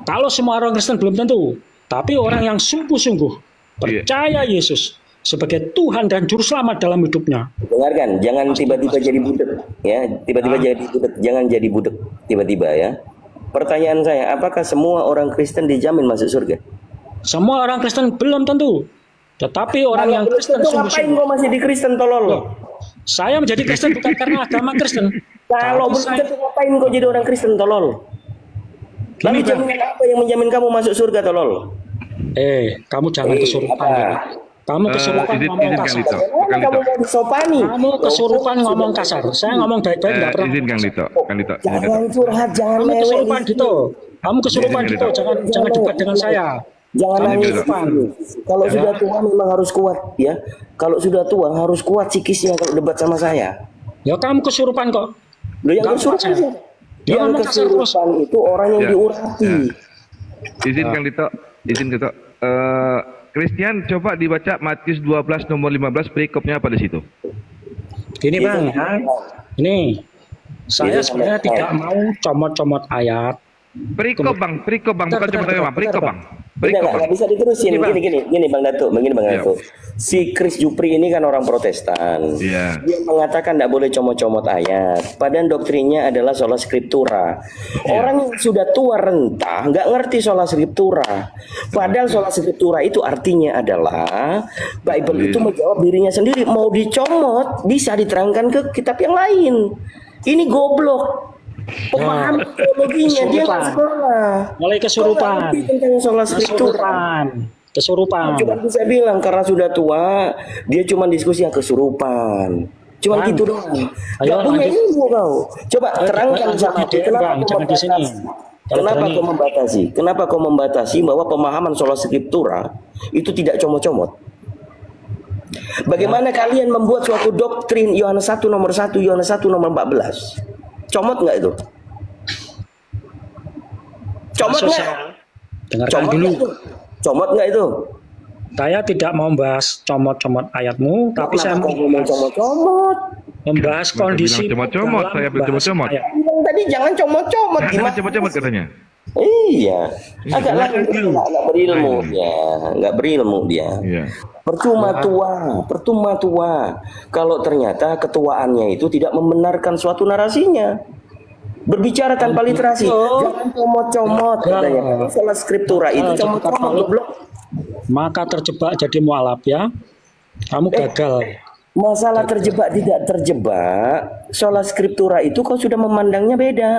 Kalau semua orang Kristen belum tentu. Tapi orang yang sungguh-sungguh percaya Yesus sebagai Tuhan dan Juru Selamat dalam hidupnya. Dengarkan, jangan tiba-tiba jadi budak, ya. Tiba-tiba jadi budak, jangan jadi budak tiba-tiba, ya. Pertanyaan saya, apakah semua orang Kristen dijamin masuk surga? Semua orang Kristen belum tentu. Tetapi orang yang Kristen sungguh-sungguh. Ngapain kok masih di Kristen, tolol? Saya menjadi Kristen bukan karena agama Kristen. Kalau belum tentu ngapain kok jadi orang Kristen, tolol? Lalu jaminan apa yang menjamin kamu masuk surga, tolol? Kamu jangan kesurupan. Kamu kesurupan ngomong kasar. Kamu mau disopani. Kamu kesurupan ngomong kasar. Saya ngomong baik-baik nggak pernah. Izin Kang Dito. Jangan curhat, jangan kamu kesurupan gitu. Kamu kesurupan gitu. Jangan debat dengan saya. Jangan nangis. Kalau sudah tua memang harus kuat, ya. Kalau sudah tua harus kuat psikisnya kalau debat sama saya. Ya kamu kesurupan kok. Loh, yang kesurupan siapa? Yang kesurupan itu orang yang diurati. Izin Kang Dito. Christian, coba dibaca Matius 12 nomor 15 perikopnya apa di situ? Gini, Bang, ya. Ini saya sebenarnya tidak mau comot-comot ayat. Perikop bang, bukan cuma Bang, perikop Bang. Nggak bisa diterusin. Gini Bang Datuk, Si Chris Jupri ini kan orang Protestan. Dia mengatakan tidak boleh comot-comot ayat. Padahal doktrinnya adalah sola scriptura. Orang yang sudah tua renta nggak ngerti sola scriptura. Padahal sola scriptura itu artinya adalah Bible itu menjawab dirinya sendiri. Mau dicomot bisa diterangkan ke kitab yang lain. Ini goblok. Pemahaman teologinya dia nggak sekolah. Mulai kesurupan. Kesurupan. Cuma bisa bilang karena sudah tua, dia cuma diskusi yang kesurupan. Cuma gitu doang. Gak punya ilmu kau. Coba terangkan sama aku. Kenapa kau membatasi bahwa pemahaman sola scriptura itu tidak comot-comot? Bagaimana kalian membuat suatu doktrin Yohanes 1 nomor 1, Yohanes 1 nomor 14? Comot nggak itu? Comot nggak? Dengarkan dulu. Comot nggak itu? Saya tidak mau membahas comot-comot ayatmu, tapi saya mau membahas kondisi. Comot-comot, saya comot-comot. Tadi jangan comot-comot. Gimana comot-comot katanya? Iya, agak nggak berilmu ya, nggak berilmu dia. Percuma tua. Kalau ternyata ketuaannya itu tidak membenarkan suatu narasinya. Berbicara tanpa literasi. Jangan comot-comot katanya. Sola scriptura itu comot-comot goblok. Maka terjebak jadi mualaf, ya. Kamu gagal. Masalah terjebak tidak terjebak, sola scriptura itu kau sudah memandangnya beda.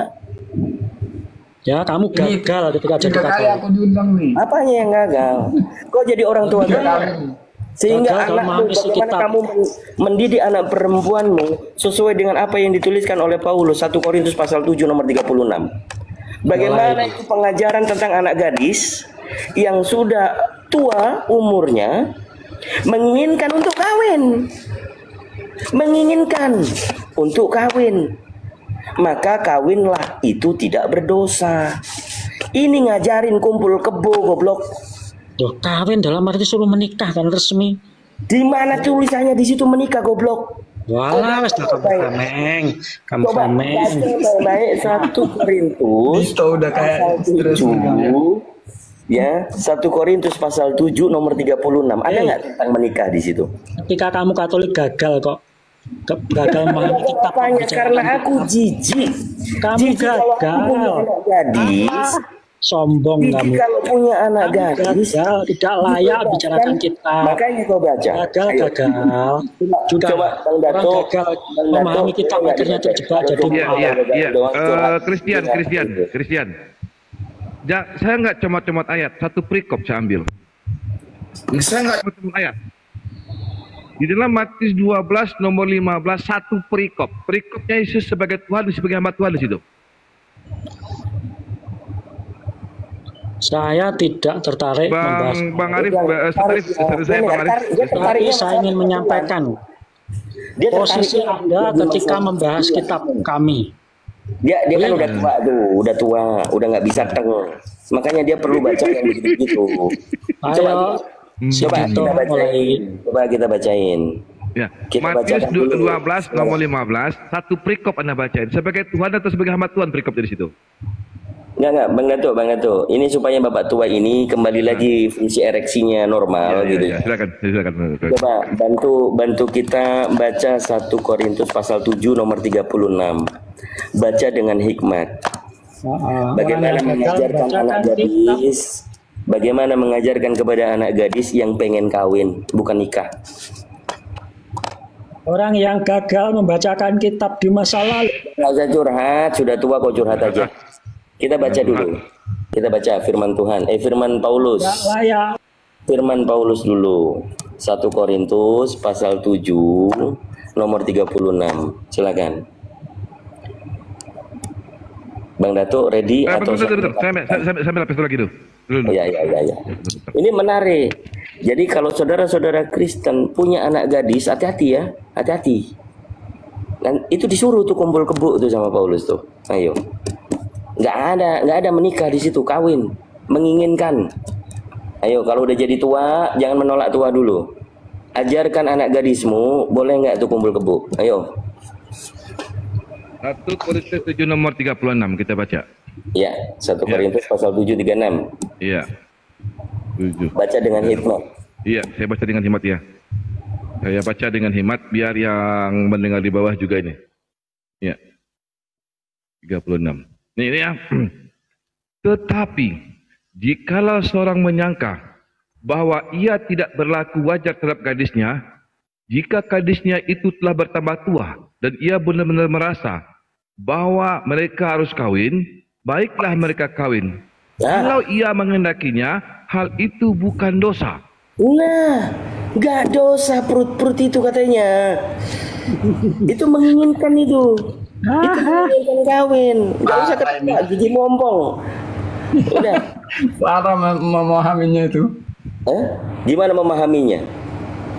Ya, kamu gagal ketika jadi Katolik. Apanya yang gagal? Kau jadi orang tua gagal. Sehingga Gagal dalam anakmu, memahami isi bagaimana kitab. kamu mendidik anak perempuanmu sesuai dengan apa yang dituliskan oleh Paulus 1 Korintus pasal 7 nomor 36. Bagaimana itu pengajaran tentang anak gadis yang sudah tua umurnya menginginkan untuk kawin. Menginginkan untuk kawin. Maka kawinlah, itu tidak berdosa. Ini ngajarin kumpul kebo goblok. Tuh, kawin dalam arti suruh menikah kan resmi. Di mana tulisannya di situ menikah goblok? Walah, wis dah kamu Coba baik 1 Korintus udah kayak pasal 7 ya, 1 Korintus pasal 7 nomor 36. Ada nggak tentang menikah di situ? Ketika kamu Katolik gagal kok. Gagal memahami kitab. Karena aku jijik. Kamu gagal. Gadis sombong kamu. Kalau punya anak gadis tidak layak bicarakan kita. Makanya kau baca. Gagal. Sudah. Coba Bang Dato, orang gagal memahami kitab akhirnya terjebak jadi Christian. Saya nggak comot-comot ayat, satu perikop saya ambil. Saya nggak comot-comot ayat. Di dalam Matius 12 nomor 15 satu perikop. Perikopnya Yesus sebagai Tuhan, sebagai hamba Tuhan di situ. Saya tidak tertarik membahas. Bang Arif, Tapi saya ingin menyampaikan posisi Anda ketika membahas kitab kami. Dia kan udah tua, udah nggak bisa teng. Makanya dia perlu baca yang begitu. Coba kita bacain. Ya. Matius 12 nomor 15 satu perikop Anda bacain. Sebagai Tuhan atau sebagai hamba Tuhan perikop dari situ. Enggak, Bang Dato. Ini supaya Bapak tua ini kembali lagi fungsi ereksinya normal gitu. Ya, silakan. Coba bantu kita baca 1 Korintus pasal 7 nomor 36. Baca dengan hikmat. Bagaimana mengajarkan anak gadis? Bagaimana mengajarkan kepada anak gadis yang pengen kawin, bukan nikah? Orang yang gagal membacakan kitab di masa lalu. Nggak usah curhat, sudah tua kok curhat aja. Kita baca dulu. Kita baca firman Tuhan. Firman Paulus. Firman Paulus dulu. 1 Korintus pasal 7 nomor 36. Silakan. Bang Dato ready atau betul. Saya lapis lagi tuh. Ya. Ini menarik. Jadi kalau saudara-saudara Kristen punya anak gadis, hati-hati ya, hati-hati. Dan itu disuruh tuh kumpul kebo tuh sama Paulus tuh. Ayo. Nggak ada menikah di situ, kawin, menginginkan. Ayo, kalau udah jadi tua, jangan menolak tua dulu. Ajarkan anak gadismu, boleh nggak tuh kumpul kebo? Ayo. 1 Korintus 7 nomor 36 kita baca. Ya, 1 Korintus pasal 7 36. Iya. 7. Baca dengan hikmat. Iya, saya baca dengan hikmat ya. Saya baca dengan hikmat biar yang mendengar di bawah juga ini. Ya. 36. Ini ya. Tetapi jikalau seorang menyangka bahwa ia tidak berlaku wajar terhadap gadisnya, jika gadisnya itu telah bertambah tua dan ia benar-benar merasa bahwa mereka harus kawin, baiklah mereka kawin. Kalau ia menghendakinya, hal itu bukan dosa. Nah, nggak dosa perut itu katanya. Itu menginginkan itu. Itu menginginkan kawin. Nggak usah ketawa, gigi mompong. Udah. Parah memahaminya itu. Gimana memahaminya?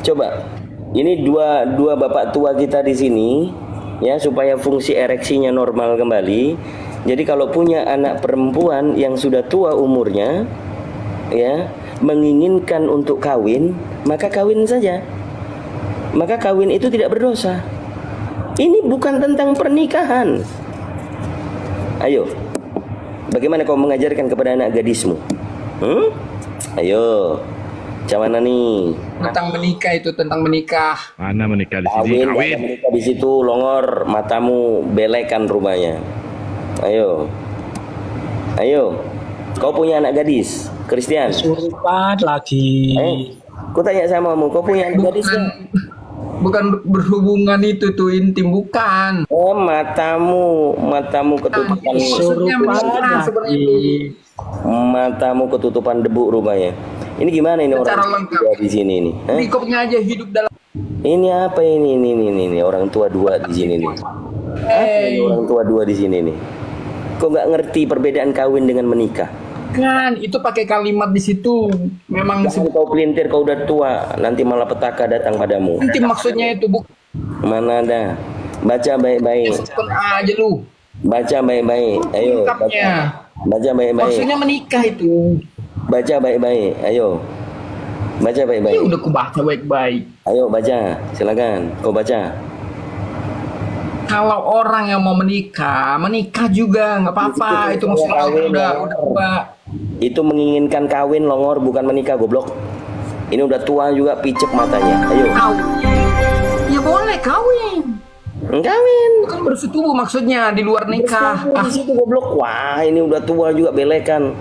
Coba. Ini dua bapak tua kita di sini, ya, supaya fungsi ereksinya normal kembali. Jadi kalau punya anak perempuan yang sudah tua umurnya, ya, menginginkan untuk kawin, maka kawin saja. Maka kawin itu tidak berdosa. Ini bukan tentang pernikahan. Ayo, bagaimana kau mengajarkan kepada anak gadismu? Ayo, macam mana nih? Tentang menikah itu, tentang menikah. Mana menikah di sini? Kawin. Menikah di situ, longor, matamu belekan rumahnya. Ayo. Kau punya anak gadis, Christian? Surupan lagi. Kau tanya sama kamu, kau punya anak gadis? Bukan berhubungan itu tuh intim, bukan. Oh, matamu ketutupan. Surupan lagi. Matamu ketutupan debu rupanya. Ini gimana ini Secara orang lengkap. tua di sini nih? Hah? Berikutnya aja hidup dalam. Ini apa ini orang tua dua di sini nih? Apa ini orang tua dua di sini nih? Kok nggak ngerti perbedaan kawin dengan menikah? Kan itu pakai kalimat di situ. Memang Jangan kau pelintir, kau udah tua, nanti malah petaka datang padamu. nanti maksudnya itu bukan Mana ada? Baca baik-baik. aja lu. Baca baik-baik. Ayo. Lengkapnya. Baca baik-baik. Maksudnya menikah itu. Baca baik-baik. Ayo. Baca baik-baik. Ya udah ku baca baik-baik. Ayo baca. Silakan. Kau baca. Kalau orang yang mau menikah juga nggak apa-apa. Itu maksudnya udah tua. Itu menginginkan kawin longor, bukan menikah, goblok. Ini udah tua juga, picek matanya. Ayo. Ya boleh kawin. Kawin. Kan bersetubuh maksudnya di luar nikah. Di situ goblok. Wah, ini udah tua juga belekan.